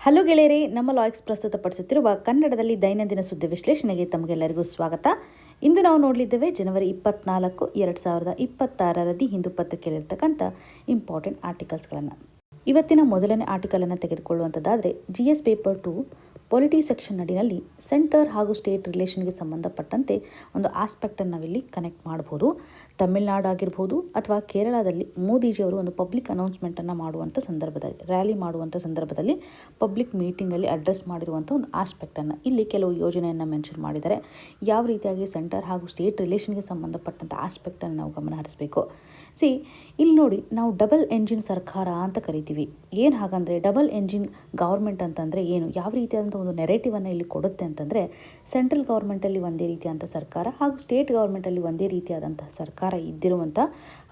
Hello ಗೆಳೆಯರೇ, ನಮ್ಮ ಲಾಯಕ್ಸ್ ಪ್ರಸ್ತುತಪಡಿಸುತ್ತಿರುವ ಕನ್ನಡದಲ್ಲಿ ದೈನಂದಿನ ಸುದ್ದಿ ವಿಶ್ಲೇಷಣೆಗೆ ತಮಗೆಲ್ಲರಿಗೂ ಸ್ವಾಗತ. ಇಂದು ನಾವು ನೋಡಲಿದ್ದೇವೆ ಜನವರಿ 24, 2026 ದಿ ಹಿಂದೂ ಪತ್ರಿಕೆಯಲ್ಲಿರ್ತಕ್ಕಂಥ ಇಂಪಾರ್ಟೆಂಟ್ ಆರ್ಟಿಕಲ್ಸ್ಗಳನ್ನು. ಇವತ್ತಿನ ಮೊದಲನೇ ಆರ್ಟಿಕಲನ್ನು ತೆಗೆದುಕೊಳ್ಳುವಂಥದ್ದಾದರೆ GS ಪೇಪರ್ 2 ಪೊಲಿಟಿ ಸೆಕ್ಷನ್ ನಡಿನಲ್ಲಿ ಸೆಂಟರ್ ಹಾಗೂ ಸ್ಟೇಟ್ ರಿಲೇಷನ್ಗೆ ಸಂಬಂಧಪಟ್ಟಂತೆ ಒಂದು ಆಸ್ಪೆಕ್ಟನ್ನು ನಾವಿಲ್ಲಿ ಕನೆಕ್ಟ್ ಮಾಡ್ಬೋದು. ತಮಿಳುನಾಡು ಆಗಿರ್ಬೋದು ಅಥವಾ ಕೇರಳದಲ್ಲಿ ಮೋದಿಜಿಯವರು ಒಂದು ಪಬ್ಲಿಕ್ ಅನೌನ್ಸ್ಮೆಂಟನ್ನು ಮಾಡುವಂಥ ಸಂದರ್ಭದಲ್ಲಿ, ರ್ಯಾಲಿ ಮಾಡುವಂಥ ಸಂದರ್ಭದಲ್ಲಿ ಪಬ್ಲಿಕ್ ಮೀಟಿಂಗಲ್ಲಿ ಅಡ್ರೆಸ್ ಮಾಡಿರುವಂಥ ಒಂದು ಆಸ್ಪೆಕ್ಟನ್ನು ಇಲ್ಲಿ ಕೆಲವು ಯೋಜನೆಯನ್ನು ಮೆನ್ಷನ್ ಮಾಡಿದ್ದಾರೆ. ಯಾವ ರೀತಿಯಾಗಿ ಸೆಂಟರ್ ಹಾಗೂ ಸ್ಟೇಟ್ ರಿಲೇಷನ್ಗೆ ಸಂಬಂಧಪಟ್ಟಂಥ ಆಸ್ಪೆಕ್ಟನ್ನು ನಾವು ಗಮನ ಹರಿಸಬೇಕು. ಇಲ್ಲಿ ನೋಡಿ, ನಾವು ಡಬಲ್ ಎಂಜಿನ್ ಸರ್ಕಾರ ಅಂತ ಕರಿತೀವಿ. ಏನು ಹಾಗಂದರೆ ಡಬಲ್ ಎಂಜಿನ್ ಗೌರ್ಮೆಂಟ್ ಅಂತಂದರೆ ಏನು, ಯಾವ ರೀತಿಯಾದಂಥ ಒಂದು ನೆರೇಟಿವನ್ನು ಇಲ್ಲಿ ಕೊಡುತ್ತೆ ಅಂತಂದರೆ, ಸೆಂಟ್ರಲ್ ಗೌರ್ಮೆಂಟಲ್ಲಿ ಒಂದೇ ರೀತಿಯಾದಂಥ ಸರ್ಕಾರ ಹಾಗೂ ಸ್ಟೇಟ್ ಗೌರ್ಮೆಂಟಲ್ಲಿ ಒಂದೇ ರೀತಿಯಾದಂಥ ಸರ್ಕಾರ ಇದ್ದಿರುವಂಥ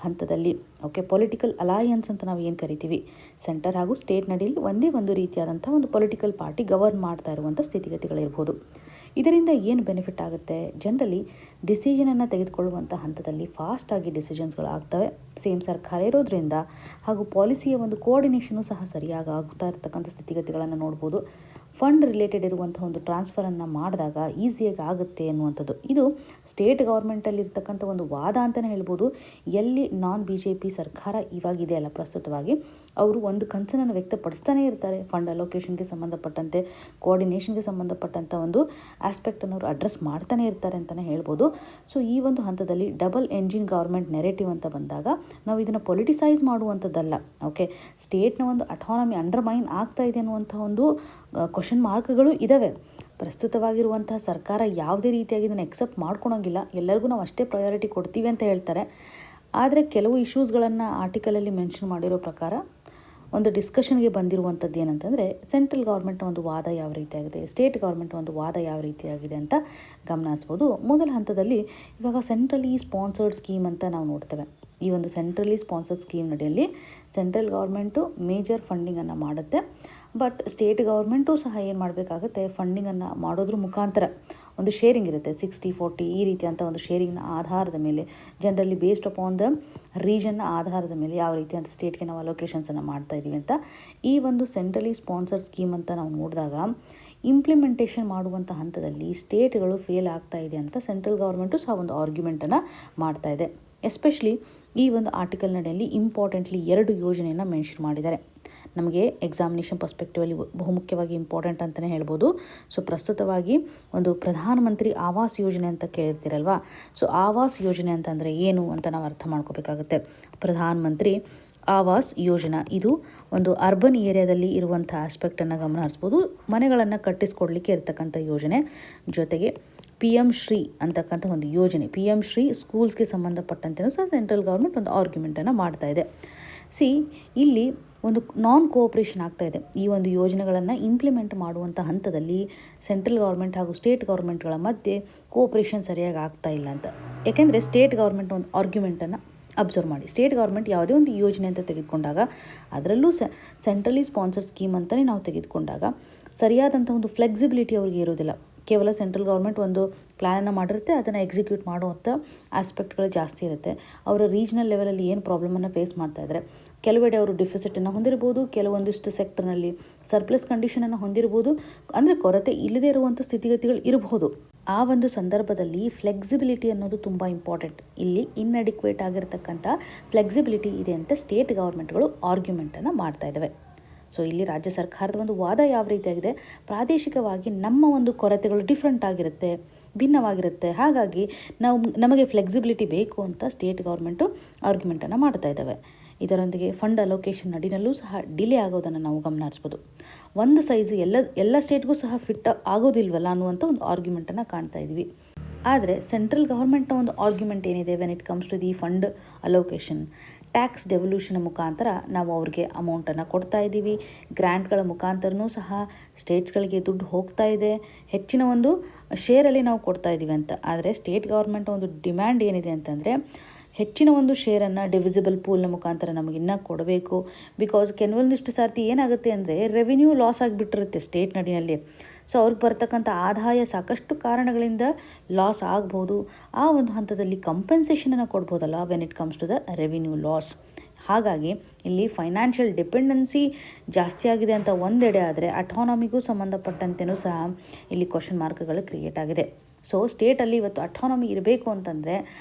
ಹಂತದಲ್ಲಿ, ಪೊಲಿಟಿಕಲ್ ಅಲಯನ್ಸ್ ಅಂತ ನಾವು ಏನು ಕರಿತೀವಿ, ಸೆಂಟರ್ ಹಾಗೂ ಸ್ಟೇಟ್ ನಡಿಯಲ್ಲಿ ಒಂದೇ ಒಂದು ರೀತಿಯಾದಂಥ ಒಂದು ಪೊಲಿಟಿಕಲ್ ಪಾರ್ಟಿ ಗವರ್ನ್ ಮಾಡ್ತಾ ಇರುವಂಥ ಸ್ಥಿತಿಗತಿಗಳಿರ್ಬೋದು. ಇದರಿಂದ ಏನು ಬೆನಿಫಿಟ್ ಆಗುತ್ತೆ, ಜನರಲಿ ಡಿಸಿಷನನ್ನು ತೆಗೆದುಕೊಳ್ಳುವಂಥ ಹಂತದಲ್ಲಿ ಫಾಸ್ಟಾಗಿ ಡಿಸಿಷನ್ಸ್ಗಳು ಆಗ್ತವೆ. ಸೇಮ್ ಸರ್ಕಾರ ಇರೋದ್ರಿಂದ ಹಾಗೂ ಪಾಲಿಸಿಯ ಒಂದು ಕೋಆರ್ಡಿನೇಷನು ಸಹ ಸರಿಯಾಗಿ ಆಗ್ತಾ ಇರ್ತಕ್ಕಂಥ ಸ್ಥಿತಿಗತಿಗಳನ್ನು ನೋಡ್ಬೋದು. ಫಂಡ್ ರಿಲೇಟೆಡ್ ಇರುವಂಥ ಒಂದು ಟ್ರಾನ್ಸ್ಫರನ್ನು ಮಾಡಿದಾಗ ಈಸಿಯಾಗಿ ಆಗುತ್ತೆ ಅನ್ನುವಂಥದ್ದು ಇದು ಸ್ಟೇಟ್ ಗೌರ್ಮೆಂಟಲ್ಲಿರ್ತಕ್ಕಂಥ ಒಂದು ವಾದ ಅಂತಲೇ ಹೇಳ್ಬೋದು. ಎಲ್ಲಿ BJP ಸರ್ಕಾರ ಇವಾಗಿದೆ ಅಲ್ಲ ಪ್ರಸ್ತುತವಾಗಿ, ಅವರು ಒಂದು ಕನ್ಸರ್ನನ್ನು ವ್ಯಕ್ತಪಡಿಸ್ತಾನೆ ಇರ್ತಾರೆ. ಫಂಡ್ ಅಲೋಕೇಶನ್ಗೆ ಸಂಬಂಧಪಟ್ಟಂತೆ, ಕೋಆರ್ಡಿನೇಷನ್ಗೆ ಸಂಬಂಧಪಟ್ಟಂಥ ಒಂದು ಆಸ್ಪೆಕ್ಟನ್ನು ಅವರು ಅಡ್ರೆಸ್ ಮಾಡ್ತಾನೆ ಇರ್ತಾರೆ ಅಂತಲೇ ಹೇಳ್ಬೋದು. ಸೊ ಈ ಒಂದು ಹಂತದಲ್ಲಿ ಡಬಲ್ ಎಂಜಿನ್ ಗೌರ್ಮೆಂಟ್ ನೆರೇಟಿವ್ ಅಂತ ಬಂದಾಗ ನಾವು ಇದನ್ನು ಪೊಲಿಟಿಸೈಸ್ ಮಾಡುವಂಥದ್ದಲ್ಲ. ಸ್ಟೇಟ್ನ ಒಂದು ಅಟಾನಮಿ ಅಂಡರ್ಮೈನ್ ಆಗ್ತಾ ಇದೆ ಅನ್ನುವಂಥ ಒಂದು ಕ್ವಶನ್ ಮಾರ್ಕ್ಗಳು ಇದ್ದಾವೆ. ಪ್ರಸ್ತುತವಾಗಿರುವಂತಹ ಸರ್ಕಾರ ಯಾವುದೇ ರೀತಿಯಾಗಿ ಇದನ್ನು ಎಕ್ಸೆಪ್ಟ್ ಮಾಡ್ಕೊಳಂಗಿಲ್ಲ. ಎಲ್ಲರಿಗೂ ನಾವು ಅಷ್ಟೇ ಪ್ರಯಾರಿಟಿ ಕೊಡ್ತೀವಿ ಅಂತ ಹೇಳ್ತಾರೆ. ಆದರೆ ಕೆಲವು ಇಶ್ಯೂಸ್ಗಳನ್ನು ಆರ್ಟಿಕಲಲ್ಲಿ ಮೆನ್ಷನ್ ಮಾಡಿರೋ ಪ್ರಕಾರ ಒಂದು ಡಿಸ್ಕಷನ್ಗೆ ಬಂದಿರುವಂಥದ್ದು ಏನಂತಂದರೆ, ಸೆಂಟ್ರಲ್ ಗೌರ್ಮೆಂಟ್ನ ಒಂದು ವಾದ ಯಾವ ರೀತಿಯಾಗಿದೆ, ಸ್ಟೇಟ್ ಗೌರ್ಮೆಂಟ್ ಒಂದು ವಾದ ಯಾವ ರೀತಿಯಾಗಿದೆ ಅಂತ ಗಮನಿಸ್ಬೋದು. ಮೊದಲ ಹಂತದಲ್ಲಿ ಇವಾಗ ಸೆಂಟ್ರಲಿ ಸ್ಪಾನ್ಸರ್ಡ್ ಸ್ಕೀಮ್ ಅಂತ ನಾವು ನೋಡ್ತೇವೆ. ಈ ಒಂದು ಸೆಂಟ್ರಲಿ ಸ್ಪಾನ್ಸರ್ಡ್ ಸ್ಕೀಮ್ ನಡಿಯಲ್ಲಿ ಸೆಂಟ್ರಲ್ ಗೌರ್ಮೆಂಟು ಮೇಜರ್ ಫಂಡಿಂಗನ್ನು ಮಾಡುತ್ತೆ. ಬಟ್ ಸ್ಟೇಟ್ ಗೌರ್ಮೆಂಟು ಸಹ ಏನು ಮಾಡಬೇಕಾಗುತ್ತೆ, ಫಂಡಿಂಗನ್ನು ಮಾಡೋದ್ರ ಮುಖಾಂತರ ಒಂದು ಶೇರಿಂಗ್ ಇರುತ್ತೆ. 60-40 ಈ ರೀತಿಯಂಥ ಒಂದು ಶೇರಿಂಗ್ನ ಆಧಾರದ ಮೇಲೆ, ಜನರಲಿ ಬೇಸ್ಡ್ ಅಪಾನ್ ದ ರೀಜನ್ನ ಆಧಾರದ ಮೇಲೆ ಯಾವ ರೀತಿ ಅಂತ ಸ್ಟೇಟ್ಗೆ ನಾವು ಅಲೋಕೇಶನ್ಸನ್ನು ಮಾಡ್ತಾ ಇದ್ದೀವಿ ಅಂತ. ಈ ಒಂದು ಸೆಂಟ್ರಲಿ ಸ್ಪಾನ್ಸರ್ಡ್ ಸ್ಕೀಮ್ ಅಂತ ನಾವು ನೋಡಿದಾಗ ಇಂಪ್ಲಿಮೆಂಟೇಷನ್ ಮಾಡುವಂಥ ಹಂತದಲ್ಲಿ ಸ್ಟೇಟ್ಗಳು ಫೇಲ್ ಆಗ್ತಾ ಇದೆ ಅಂತ ಸೆಂಟ್ರಲ್ ಗೌರ್ಮೆಂಟು ಸಹ ಒಂದು ಆರ್ಗ್ಯುಮೆಂಟನ್ನು ಮಾಡ್ತಾ ಇದೆ. ಎಸ್ಪೆಷಲಿ ಈ ಒಂದು ಆರ್ಟಿಕಲ್ ನಡಿಯಲ್ಲಿ ಇಂಪಾರ್ಟೆಂಟ್ಲಿ 2 ಯೋಜನೆಯನ್ನು ಮೆನ್ಷನ್ ಮಾಡಿದ್ದಾರೆ. ನಮಗೆ ಎಕ್ಸಾಮಿನೇಷನ್ ಪರ್ಸ್ಪೆಕ್ಟಿವಲ್ಲಿ ಬಹುಮುಖ್ಯವಾಗಿ ಇಂಪಾರ್ಟೆಂಟ್ ಅಂತಲೇ ಹೇಳ್ಬೋದು. ಸೊ ಪ್ರಸ್ತುತವಾಗಿ ಒಂದು ಪ್ರಧಾನಮಂತ್ರಿ ಆವಾಸ್ ಯೋಜನೆ ಅಂತ ಕೇಳಿರ್ತೀರಲ್ವಾ. ಸೊ ಆವಾಸ್ ಯೋಜನೆ ಅಂತಂದರೆ ಏನು ಅಂತ ನಾವು ಅರ್ಥ ಮಾಡ್ಕೋಬೇಕಾಗುತ್ತೆ. ಪ್ರಧಾನಮಂತ್ರಿ ಆವಾಸ್ ಯೋಜನಾ ಇದು ಒಂದು ಅರ್ಬನ್ ಏರಿಯಾದಲ್ಲಿ ಇರುವಂಥ ಆಸ್ಪೆಕ್ಟನ್ನು ಗಮನ ಹರಿಸ್ಬೋದು. ಮನೆಗಳನ್ನು ಕಟ್ಟಿಸ್ಕೊಡ್ಲಿಕ್ಕೆ ಇರ್ತಕ್ಕಂಥ ಯೋಜನೆ. ಜೊತೆಗೆ PM ಶ್ರೀ ಅಂತಕ್ಕಂಥ ಒಂದು ಯೋಜನೆ, PM ಶ್ರೀ ಸ್ಕೂಲ್ಸ್ಗೆ ಸಂಬಂಧಪಟ್ಟಂತೆಯೂ ಸಹ ಸೆಂಟ್ರಲ್ ಗೌರ್ಮೆಂಟ್ ಒಂದು ಆರ್ಗ್ಯುಮೆಂಟನ್ನು ಮಾಡ್ತಾ ಇದೆ. ಇಲ್ಲಿ ಒಂದು ನಾನ್ ಕೋಆಪ್ರೇಷನ್ ಆಗ್ತಾ ಇದೆ. ಈ ಒಂದು ಯೋಜನೆಗಳನ್ನು ಇಂಪ್ಲಿಮೆಂಟ್ ಮಾಡುವಂಥ ಹಂತದಲ್ಲಿ ಸೆಂಟ್ರಲ್ ಗೌರ್ಮೆಂಟ್ ಹಾಗೂ ಸ್ಟೇಟ್ ಗೌರ್ಮೆಂಟ್ಗಳ ಮಧ್ಯೆ ಕೋಆಪ್ರೇಷನ್ ಸರಿಯಾಗಿ ಆಗ್ತಾ ಇಲ್ಲ ಅಂತ. ಯಾಕೆಂದರೆ ಸ್ಟೇಟ್ ಗೌರ್ಮೆಂಟ್ ಒಂದು ಆರ್ಗ್ಯುಮೆಂಟನ್ನು ಅಬ್ಸರ್ವ್ ಮಾಡಿ, ಸ್ಟೇಟ್ ಗೌರ್ಮೆಂಟ್ ಯಾವುದೇ ಒಂದು ಯೋಜನೆ ಅಂತ ತೆಗೆದುಕೊಂಡಾಗ, ಅದರಲ್ಲೂ ಸೆಂಟ್ರಲಿ ಸ್ಪಾನ್ಸರ್ ಸ್ಕೀಮ್ ಅಂತಲೇ ನಾವು ತೆಗೆದುಕೊಂಡಾಗ ಸರಿಯಾದಂಥ ಒಂದು ಫ್ಲೆಕ್ಸಿಬಿಲಿಟಿ ಅವ್ರಿಗೆ ಇರೋದಿಲ್ಲ. ಕೇವಲ ಸೆಂಟ್ರಲ್ ಗೌರ್ಮೆಂಟ್ ಒಂದು ಪ್ಲ್ಯಾನನ್ನು ಮಾಡಿರುತ್ತೆ, ಅದನ್ನು ಎಕ್ಸಿಕ್ಯೂಟ್ ಮಾಡುವಂಥ ಆಸ್ಪೆಕ್ಟ್ಗಳು ಜಾಸ್ತಿ ಇರುತ್ತೆ. ಅವರ ರೀಜ್ನಲ್ ಲೆವೆಲಲ್ಲಿ ಏನು ಪ್ರಾಬ್ಲಮನ್ನು ಫೇಸ್ ಮಾಡ್ತಾ ಇದ್ದಾರೆ, ಕೆಲವೆಡೆ ಅವರು ಡಿಫಿಸಿಟನ್ನು ಹೊಂದಿರ್ಬೋದು, ಕೆಲವೊಂದಿಷ್ಟು ಸೆಕ್ಟರ್ನಲ್ಲಿ ಸರ್ಪ್ಲಸ್ ಕಂಡೀಷನನ್ನು ಹೊಂದಿರ್ಬೋದು, ಅಂದರೆ ಕೊರತೆ ಇಲ್ಲದೇ ಇರುವಂಥ ಸ್ಥಿತಿಗತಿಗಳು ಇರಬಹುದು. ಆ ಒಂದು ಸಂದರ್ಭದಲ್ಲಿ ಫ್ಲೆಕ್ಸಿಬಿಲಿಟಿ ಅನ್ನೋದು ತುಂಬ ಇಂಪಾರ್ಟೆಂಟ್. ಇಲ್ಲಿ ಇನ್ಅಡಿಕ್ವೇಟ್ ಆಗಿರ್ತಕ್ಕಂಥ ಫ್ಲೆಕ್ಸಿಬಿಲಿಟಿ ಇದೆ ಅಂತ ಸ್ಟೇಟ್ ಗೌರ್ಮೆಂಟ್ಗಳು ಆರ್ಗ್ಯುಮೆಂಟನ್ನು ಮಾಡ್ತಾ ಇದ್ದಾವೆ. ಸೊ ಇಲ್ಲಿ ರಾಜ್ಯ ಸರ್ಕಾರದ ಒಂದು ವಾದ ಯಾವ ರೀತಿಯಾಗಿದೆ, ಪ್ರಾದೇಶಿಕವಾಗಿ ನಮ್ಮ ಒಂದು ಕೊರತೆಗಳು ಡಿಫ್ರೆಂಟ್ ಆಗಿರುತ್ತೆ, ಭಿನ್ನವಾಗಿರುತ್ತೆ. ಹಾಗಾಗಿ ನಮಗೆ ಫ್ಲೆಕ್ಸಿಬಿಲಿಟಿ ಬೇಕು ಅಂತ ಸ್ಟೇಟ್ ಗೌರ್ಮೆಂಟು ಆರ್ಗ್ಯುಮೆಂಟನ್ನು ಮಾಡ್ತಾ ಇದ್ದಾವೆ. ಇದರೊಂದಿಗೆ ಫಂಡ್ ಅಲೋಕೇಶನ್ ನಡಿನಲ್ಲೂ ಸಹ ಡಿಲೇ ಆಗೋದನ್ನು ನಾವು ಗಮನ ಹರಿಸ್ಬೋದು. ಒಂದು ಸೈಜು ಎಲ್ಲ ಸ್ಟೇಟ್ಗೂ ಸಹ ಫಿಟ್ ಆಗೋದಿಲ್ವಲ್ಲ ಅನ್ನುವಂಥ ಒಂದು ಆರ್ಗ್ಯುಮೆಂಟನ್ನು ಕಾಣ್ತಾ ಇದ್ವಿ. ಆದರೆ ಸೆಂಟ್ರಲ್ ಗೌರ್ಮೆಂಟ್ನ ಒಂದು ಆರ್ಗ್ಯುಮೆಂಟ್ ಏನಿದೆ when it comes to the fund allocation, tax devolution ಮುಖಾಂತರ ನಾವು ಅವ್ರಿಗೆ ಅಮೌಂಟನ್ನು ಕೊಡ್ತಾ ಇದ್ದೀವಿ. ಗ್ರ್ಯಾಂಟ್ಗಳ ಮುಖಾಂತರನೂ ಸಹ ಸ್ಟೇಟ್ಸ್ಗಳಿಗೆ ದುಡ್ಡು ಹೋಗ್ತಾ ಇದೆ, ಹೆಚ್ಚಿನ ಒಂದು ಶೇರಲ್ಲಿ ನಾವು ಕೊಡ್ತಾ ಇದ್ದೀವಿ ಅಂತ. ಆದರೆ ಸ್ಟೇಟ್ ಗೌರ್ಮೆಂಟ್ ಒಂದು ಡಿಮ್ಯಾಂಡ್ ಏನಿದೆ ಅಂತಂದರೆ, ಹೆಚ್ಚಿನ ಒಂದು ಶೇರನ್ನು ಡಿವಿಸಿಬಲ್ ಪೂಲ್ನ ಮುಖಾಂತರ ನಮಗಿನ್ನೂ ಕೊಡಬೇಕು. ಬಿಕಾಸ್ ಕೆಲವೊಂದಿಷ್ಟು ಸರ್ತಿ ಏನಾಗುತ್ತೆ ಅಂದರೆ ರೆವಿನ್ಯೂ ಲಾಸ್ ಆಗಿಬಿಟ್ಟಿರುತ್ತೆ ಸ್ಟೇಟ್ ನಡಿನಲ್ಲಿ. ಸೊ ಅವ್ರಿಗೆ ಬರ್ತಕ್ಕಂಥ ಆದಾಯ ಸಾಕಷ್ಟು ಕಾರಣಗಳಿಂದ ಲಾಸ್ ಆಗ್ಬೋದು. ಆ ಒಂದು ಹಂತದಲ್ಲಿ ಕಂಪೆನ್ಸೇಷನನ್ನು ಕೊಡ್ಬೋದಲ್ಲ when it comes to the revenue loss. ಹಾಗಾಗಿ ಇಲ್ಲಿ ಫೈನಾನ್ಷಿಯಲ್ ಡಿಪೆಂಡೆನ್ಸಿ ಜಾಸ್ತಿ ಆಗಿದೆ ಅಂತ ಒಂದೆಡೆ ಆದರೆ ಅಟಾನಮಿಗೂ ಸಂಬಂಧಪಟ್ಟಂತೆಯೂ ಸಹ ಇಲ್ಲಿ ಕ್ವಶನ್ ಮಾರ್ಕ್ಗಳು ಕ್ರಿಯೇಟ್ ಆಗಿದೆ. ಸೊ ಸ್ಟೇಟಲ್ಲಿ ಇವತ್ತು ಅಟಾನಮಿ ಇರಬೇಕು ಅಂತಂದರೆ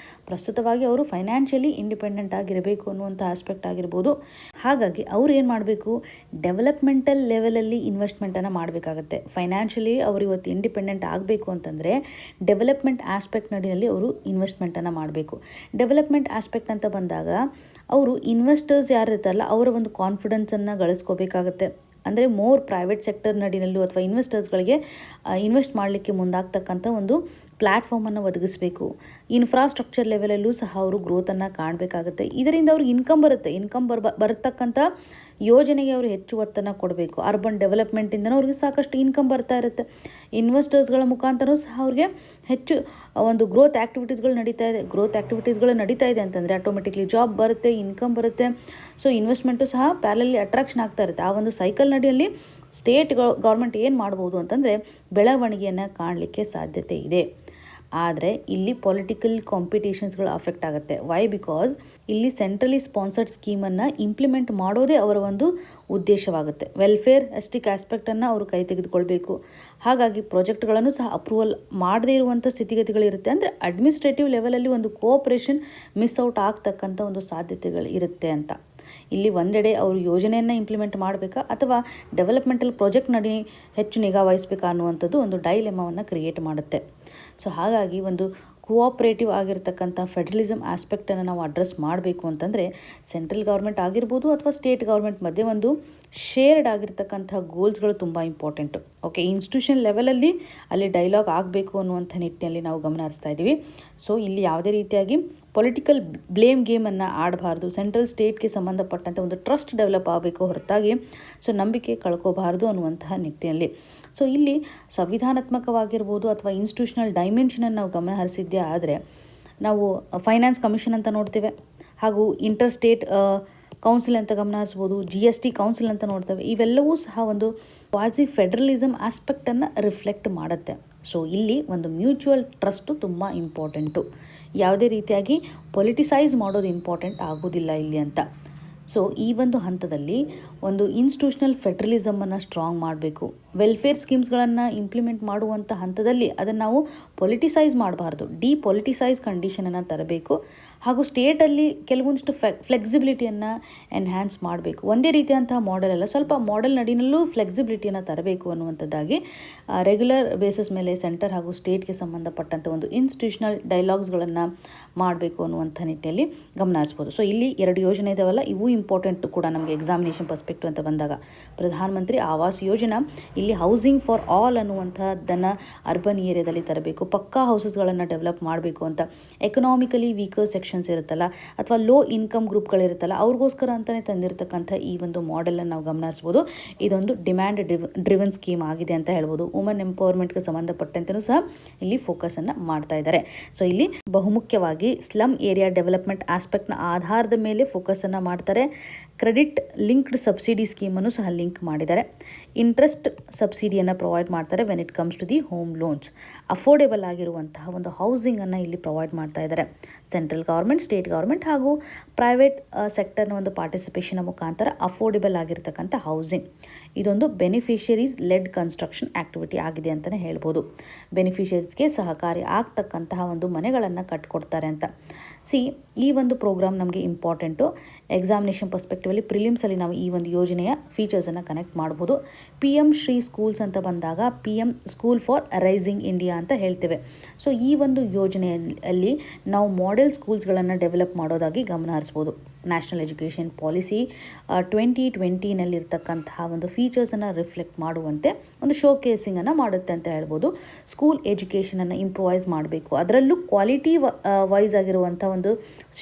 ಪ್ರಸ್ತುತವಾಗಿ ಅವರು ಫೈನಾನ್ಷಿಯಲಿ ಇಂಡಿಪೆಂಡೆಂಟ್ ಆಗಿರಬೇಕು ಅನ್ನುವಂಥ ಆಸ್ಪೆಕ್ಟ್ ಆಗಿರ್ಬೋದು. ಹಾಗಾಗಿ ಅವ್ರು ಏನು ಮಾಡಬೇಕು, ಡೆವಲಪ್ಮೆಂಟಲ್ ಲೆವೆಲಲ್ಲಿ ಇನ್ವೆಸ್ಟ್ಮೆಂಟನ್ನು ಮಾಡಬೇಕಾಗತ್ತೆ. ಫೈನಾನ್ಷಿಯಲಿ ಅವರು ಇವತ್ತು ಇಂಡಿಪೆಂಡೆಂಟ್ ಆಗಬೇಕು ಅಂತಂದರೆ ಡೆವಲಪ್ಮೆಂಟ್ ಆಸ್ಪೆಕ್ಟ್ ನಡಿನಲ್ಲಿ ಅವರು ಇನ್ವೆಸ್ಟ್ಮೆಂಟನ್ನು ಮಾಡಬೇಕು. ಡೆವಲಪ್ಮೆಂಟ್ ಆಸ್ಪೆಕ್ಟ್ ಅಂತ ಬಂದಾಗ ಅವರು ಇನ್ವೆಸ್ಟರ್ಸ್ ಯಾರು ಇರ್ತಾರಲ್ಲ ಅವರ ಒಂದು ಕಾನ್ಫಿಡೆನ್ಸನ್ನು ಗಳಿಸ್ಕೋಬೇಕಾಗತ್ತೆ. ಅಂದರೆ ಮೋರ್ ಪ್ರೈವೇಟ್ ಸೆಕ್ಟರ್ ನಡಿನಲ್ಲೂ ಅಥವಾ ಇನ್ವೆಸ್ಟರ್ಸ್ಗಳಿಗೆ ಇನ್ವೆಸ್ಟ್ ಮಾಡಲಿಕ್ಕೆ ಮುಂದಾಗ್ತಕ್ಕಂಥ ಒಂದು ಪ್ಲ್ಯಾಟ್ಫಾರ್ಮನ್ನು ಒದಗಿಸಬೇಕು. ಇನ್ಫ್ರಾಸ್ಟ್ರಕ್ಚರ್ ಲೆವೆಲಲ್ಲೂ ಸಹ ಅವರು ಗ್ರೋತನ್ನು ಕಾಣಬೇಕಾಗುತ್ತೆ. ಇದರಿಂದ ಅವ್ರಿಗೆ ಇನ್ಕಮ್ ಬರುತ್ತೆ. ಇನ್ಕಮ್ ಬರತಕ್ಕಂಥ ಯೋಜನೆಗೆ ಅವರು ಹೆಚ್ಚು ಒತ್ತನ್ನು ಕೊಡಬೇಕು. ಅರ್ಬನ್ ಡೆವಲಪ್ಮೆಂಟಿಂದನೂ ಅವ್ರಿಗೆ ಸಾಕಷ್ಟು ಇನ್ಕಮ್ ಬರ್ತಾ ಇರುತ್ತೆ. ಇನ್ವೆಸ್ಟರ್ಸ್ಗಳ ಮುಖಾಂತರವೂ ಸಹ ಅವ್ರಿಗೆ ಹೆಚ್ಚು ಒಂದು ಗ್ರೋತ್ ಆ್ಯಕ್ಟಿವಿಟೀಸ್ಗಳು ನಡೀತಾ ಇದೆ ಅಂತಂದರೆ ಆಟೋಮೆಟಿಕ್ಲಿ ಜಾಬ್ ಬರುತ್ತೆ, ಇನ್ಕಮ್ ಬರುತ್ತೆ. ಸೊ ಇನ್ವೆಸ್ಟ್ಮೆಂಟು ಸಹ ಪ್ಯಾರಲಲ್ಲಿ ಅಟ್ರಾಕ್ಷನ್ ಆಗ್ತಾ ಇರುತ್ತೆ. ಆ ಒಂದು ಸೈಕಲ್ ನಡಿಯಲ್ಲಿ ಸ್ಟೇಟ್ ಗೌರ್ಮೆಂಟ್ ಏನು ಮಾಡ್ಬೋದು ಅಂತಂದರೆ ಬೆಳವಣಿಗೆಯನ್ನು ಕಾಣಲಿಕ್ಕೆ ಸಾಧ್ಯತೆ ಇದೆ. ಆದರೆ ಇಲ್ಲಿ ಪೊಲಿಟಿಕಲ್ ಕಾಂಪಿಟೇಷನ್ಸ್ಗಳು ಅಫೆಕ್ಟ್ ಆಗುತ್ತೆ. ವೈ? ಬಿಕಾಸ್ ಇಲ್ಲಿ ಸೆಂಟ್ರಲಿ ಸ್ಪಾನ್ಸರ್ಡ್ ಸ್ಕೀಮನ್ನು ಇಂಪ್ಲಿಮೆಂಟ್ ಮಾಡೋದೇ ಅವರ ಒಂದು ಉದ್ದೇಶವಾಗುತ್ತೆ. ವೆಲ್ಫೇರ್ ಎಸ್ಟಿಕ್ ಆಸ್ಪೆಕ್ಟನ್ನು ಅವರು ಕೈ ತೆಗೆದುಕೊಳ್ಬೇಕು. ಹಾಗಾಗಿ ಪ್ರಾಜೆಕ್ಟ್ಗಳನ್ನು ಸಹ ಅಪ್ರೂವಲ್ ಮಾಡದೇ ಇರುವಂಥ ಸ್ಥಿತಿಗತಿಗಳಿರುತ್ತೆ. ಅಂದರೆ ಅಡ್ಮಿನಿಸ್ಟ್ರೇಟಿವ್ ಲೆವೆಲಲ್ಲಿ ಒಂದು ಕೋಆಪ್ರೇಷನ್ ಮಿಸ್ ಔಟ್ ಆಗ್ತಕ್ಕಂಥ ಒಂದು ಸಾಧ್ಯತೆಗಳು ಇರುತ್ತೆ ಅಂತ. ಇಲ್ಲಿ ಒಂದೆಡೆ ಅವರು ಯೋಜನೆಯನ್ನು ಇಂಪ್ಲಿಮೆಂಟ್ ಮಾಡಬೇಕಾ ಅಥವಾ ಡೆವಲಪ್ಮೆಂಟಲ್ ಪ್ರಾಜೆಕ್ಟ್ ನಡಿ ಹೆಚ್ಚು ನಿಗಾ ವಹಿಸಬೇಕಾ ಅನ್ನುವಂಥದ್ದು ಒಂದು ಡೈಲೆಮಾವನ್ನು ಕ್ರಿಯೇಟ್ ಮಾಡುತ್ತೆ. ಸೊ ಹಾಗಾಗಿ ಒಂದು ಕೋಆಪ್ರೇಟಿವ್ ಆಗಿರ್ತಕ್ಕಂಥ ಫೆಡರಲಿಸಮ್ ಆಸ್ಪೆಕ್ಟನ್ನು ನಾವು ಅಡ್ರೆಸ್ ಮಾಡಬೇಕು ಅಂತಂದರೆ ಸೆಂಟ್ರಲ್ ಗೌರ್ಮೆಂಟ್ ಆಗಿರ್ಬೋದು ಅಥವಾ ಸ್ಟೇಟ್ ಗೌರ್ಮೆಂಟ್ ಮಧ್ಯೆ ಒಂದು ಶೇರ್ಡ್ ಆಗಿರ್ತಕ್ಕಂಥ ಗೋಲ್ಸ್ಗಳು ತುಂಬ ಇಂಪಾರ್ಟೆಂಟು. ಓಕೆ, ಇನ್ಸ್ಟಿಟ್ಯೂಷನ್ ಲೆವೆಲಲ್ಲಿ ಅಲ್ಲಿ ಡೈಲಾಗ್ ಆಗಬೇಕು ಅನ್ನುವಂಥ ನಿಟ್ಟಿನಲ್ಲಿ ನಾವು ಗಮನ ಹರಿಸ್ತಾ ಇದ್ದೀವಿ. ಸೊ ಇಲ್ಲಿ ಯಾವುದೇ ರೀತಿಯಾಗಿ ಪೊಲಿಟಿಕಲ್ ಬ್ಲೇಮ್ ಗೇಮನ್ನು ಆಡಬಾರ್ದು. ಸೆಂಟ್ರಲ್ ಸ್ಟೇಟ್ಗೆ ಸಂಬಂಧಪಟ್ಟಂಥ ಒಂದು ಟ್ರಸ್ಟ್ ಡೆವಲಪ್ ಆಗಬೇಕು ಹೊರತಾಗಿ ಸೊ ನಂಬಿಕೆ ಕಳ್ಕೋಬಾರ್ದು ಅನ್ನುವಂತಹ ನಿಟ್ಟಿನಲ್ಲಿ. ಸೊ ಇಲ್ಲಿ ಸಂವಿಧಾನಾತ್ಮಕವಾಗಿರ್ಬೋದು ಅಥವಾ ಇನ್ಸ್ಟಿಟ್ಯೂಷನಲ್ ಡೈಮೆನ್ಷನನ್ನು ನಾವು ಗಮನ ಹರಿಸಿದ್ದೇ ಆದರೆ ನಾವು ಫೈನಾನ್ಸ್ ಕಮಿಷನ್ ಅಂತ ನೋಡ್ತೇವೆ, ಹಾಗೂ ಇಂಟರ್ ಸ್ಟೇಟ್ ಕೌನ್ಸಿಲ್ ಅಂತ ಗಮನ ಹರಿಸ್ಬೋದು, GST ಕೌನ್ಸಿಲ್ ಅಂತ ನೋಡ್ತೇವೆ. ಇವೆಲ್ಲವೂ ಸಹ ಒಂದು ಕ್ವಾಸಿ ಫೆಡರಲಿಸಮ್ ಆಸ್ಪೆಕ್ಟನ್ನು ರಿಫ್ಲೆಕ್ಟ್ ಮಾಡುತ್ತೆ. ಸೊ ಇಲ್ಲಿ ಒಂದು ಮ್ಯೂಚುವಲ್ ಟ್ರಸ್ಟು ತುಂಬ ಇಂಪಾರ್ಟೆಂಟು. ಯಾವುದೇ ರೀತಿಯಾಗಿ ಪೊಲಿಟಿಸೈಸ್ ಮಾಡೋದು ಇಂಪಾರ್ಟೆಂಟ್ ಆಗೋದಿಲ್ಲ ಇಲ್ಲಿ ಅಂತ. ಸೊ ಈ ಒಂದು ಹಂತದಲ್ಲಿ ಒಂದು ಇನ್ಸ್ಟಿಟ್ಯೂಷನಲ್ ಫೆಡರಲಿಸಮನ್ನು ಸ್ಟ್ರಾಂಗ್ ಮಾಡಬೇಕು. ವೆಲ್ಫೇರ್ ಸ್ಕೀಮ್ಸ್ಗಳನ್ನು ಇಂಪ್ಲಿಮೆಂಟ್ ಮಾಡುವಂಥ ಹಂತದಲ್ಲಿ ಅದನ್ನು ನಾವು ಪೊಲಿಟಿಸೈಸ್ ಮಾಡಬಾರ್ದು. ಡಿಪೊಲಿಟಿಸೈಸ್ ಕಂಡೀಷನನ್ನು ತರಬೇಕು. ಹಾಗೂ ಸ್ಟೇಟಲ್ಲಿ ಕೆಲವೊಂದಿಷ್ಟು ಫ್ಲೆಕ್ಸಿಬಿಲಿಟಿಯನ್ನು ಎನ್ಹ್ಯಾನ್ಸ್ ಮಾಡಬೇಕು. ಒಂದೇ ರೀತಿಯಂತಹ ಮಾಡೆಲ್ ಅಲ್ಲ, ಸ್ವಲ್ಪ ಮಾಡೆಲ್ ನಡಿನಲ್ಲೂ ಫ್ಲೆಕ್ಸಿಬಿಲಿಟಿಯನ್ನು ತರಬೇಕು ಅನ್ನುವಂಥದ್ದಾಗಿ ರೆಗ್ಯುಲರ್ ಬೇಸಿಸ್ ಮೇಲೆ ಸೆಂಟರ್ ಹಾಗೂ ಸ್ಟೇಟ್ಗೆ ಸಂಬಂಧಪಟ್ಟಂಥ ಒಂದು ಇನ್ಸ್ಟಿಟ್ಯೂಷನಲ್ ಡೈಲಾಗ್ಸ್ಗಳನ್ನು ಮಾಡಬೇಕು ಅನ್ನುವಂಥ ನಿಟ್ಟಿನಲ್ಲಿ ಗಮನ ಹರಿಸ್ಬೋದು. ಸೊ ಇಲ್ಲಿ 2 ಯೋಜನೆ ಇದಾವಲ್ಲ, ಇವು ಇಂಪಾರ್ಟೆಂಟ್ ಕೂಡ ನಮಗೆ ಎಕ್ಸಾಮಿನೇಷನ್ ಪರ್ಸ್ಪೆಕ್ಟಿವ್ ಅಂತ ಬಂದಾಗ. ಪ್ರಧಾನಮಂತ್ರಿ ಆವಾಸ್ ಯೋಜನಾ ಇಲ್ಲಿ ಹೌಸಿಂಗ್ ಫಾರ್ ಆಲ್ ಅನ್ನುವಂಥದ್ದನ್ನು ಅರ್ಬನ್ ಏರಿಯಾದಲ್ಲಿ ತರಬೇಕು. ಪಕ್ಕಾ ಹೌಸಸ್ಗಳನ್ನು ಡೆವಲಪ್ ಮಾಡಬೇಕು ಅಂತ. ಎಕನಾಮಿಕಲಿ ವೀಕರ್ ಸೆಕ್ಷನ್ಸ್ ಇರುತ್ತಲ್ಲ ಅಥವಾ ಲೋ ಇನ್ಕಮ್ ಗ್ರೂಪ್ಗಳಿರುತ್ತಲ್ಲ ಅವ್ರಿಗೋಸ್ಕರ ಅಂತಲೇ ತಂದಿರತಕ್ಕಂಥ ಈ ಒಂದು ಮಾಡೆಲನ್ನು ನಾವು ಗಮನ ಹರಿಸ್ಬೋದು. ಇದೊಂದು ಡಿಮ್ಯಾಂಡ್ ಡ್ರಿವನ್ ಸ್ಕೀಮ್ ಆಗಿದೆ ಅಂತ ಹೇಳ್ಬೋದು. ವುಮನ್ ಎಂಪವರ್ಮೆಂಟ್ಗೆ ಸಂಬಂಧಪಟ್ಟಂತೆಯೂ ಸಹ ಇಲ್ಲಿ ಫೋಕಸನ್ನು ಮಾಡ್ತಾ ಇದ್ದಾರೆ. ಸೊ ಇಲ್ಲಿ ಬಹುಮುಖ್ಯವಾಗಿ ಸ್ಲಮ್ ಏರಿಯಾ ಡೆವಲಪ್ಮೆಂಟ್ ಆಸ್ಪೆಕ್ಟ್ನ ಆಧಾರದ ಮೇಲೆ ಫೋಕಸನ್ನು ಮಾಡ್ತಾರೆ. ಕ್ರೆಡಿಟ್ ಲಿಂಕ್ಡ್ ಸಬ್ಸಿಡಿ ಸ್ಕೀಮನ್ನು ಸಹ ಲಿಂಕ್ ಮಾಡಿದ್ದಾರೆ. ಇಂಟ್ರೆಸ್ಟ್ ಸಬ್ಸಿಡಿಯನ್ನು ಪ್ರೊವೈಡ್ ಮಾಡ್ತಾರೆ when it comes to the home loans. Affordable ಆಗಿರುವಂತಹ ಒಂದು ಹೌಸಿಂಗನ್ನು ಇಲ್ಲಿ ಪ್ರೊವೈಡ್ ಮಾಡ್ತಾ ಇದ್ದಾರೆ. ಸೆಂಟ್ರಲ್ ಗೌರ್ಮೆಂಟ್, ಸ್ಟೇಟ್ ಗೌರ್ಮೆಂಟ್ ಹಾಗೂ ಪ್ರೈವೇಟ್ ಸೆಕ್ಟರ್ನ ಒಂದು ಪಾರ್ಟಿಸಿಪೇಷನ್ ಮುಖಾಂತರ ಅಫೋರ್ಡೆಬಲ್ ಆಗಿರ್ತಕ್ಕಂಥ ಹೌಸಿಂಗ್. ಇದೊಂದು ಬೆನಿಫಿಷರೀಸ್ ಲೆಡ್ ಕನ್ಸ್ಟ್ರಕ್ಷನ್ ಆ್ಯಕ್ಟಿವಿಟಿ ಆಗಿದೆ ಅಂತಲೇ ಹೇಳ್ಬೋದು. ಬೆನಿಫಿಷರೀಸ್ಗೆ ಸಹಕಾರಿ ಆಗ್ತಕ್ಕಂತಹ ಒಂದು ಮನೆಗಳನ್ನು ಕಟ್ಕೊಡ್ತಾರೆ ಅಂತ. ಈ ಒಂದು ಪ್ರೋಗ್ರಾಮ್ ನಮಗೆ ಇಂಪಾರ್ಟೆಂಟು. ಎಕ್ಸಾಮಿನೇಷನ್ ಪರ್ಸ್ಪೆಕ್ಟಿವಲ್ಲಿ ಪ್ರಿಲಿಮ್ಸಲ್ಲಿ ನಾವು ಈ ಒಂದು ಯೋಜನೆಯ ಫೀಚರ್ಸನ್ನು ಕನೆಕ್ಟ್ ಮಾಡ್ಬೋದು. PM ಶ್ರೀ ಸ್ಕೂಲ್ಸ್ ಅಂತ ಬಂದಾಗ PM school for rising India ಅಂತ ಹೇಳ್ತೇವೆ. ಸೊ ಈ ಒಂದು ಯೋಜನೆಯಲ್ಲಿ ನಾವು ಮಾಡೆಲ್ ಸ್ಕೂಲ್ಸ್ಗಳನ್ನು ಡೆವಲಪ್ ಮಾಡೋದಾಗಿ ಗಮನ ಹರಿಸ್ಬೋದು. ನ್ಯಾಷನಲ್ ಎಜುಕೇಷನ್ ಪಾಲಿಸಿ 2020ನಲ್ಲಿರ್ತಕ್ಕಂತಹ ಒಂದು ಫೀಚರ್ಸನ್ನು ರಿಫ್ಲೆಕ್ಟ್ ಮಾಡುವಂತೆ ಒಂದು ಶೋ ಕೇಸಿಂಗನ್ನು ಮಾಡುತ್ತೆ ಅಂತ ಹೇಳ್ಬೋದು. ಸ್ಕೂಲ್ ಎಜುಕೇಷನನ್ನು ಇಂಪ್ರೂವೈಸ್ ಮಾಡಬೇಕು, ಅದರಲ್ಲೂ ಕ್ವಾಲಿಟಿ ವೈಸ್ ಆಗಿರುವಂಥ ಒಂದು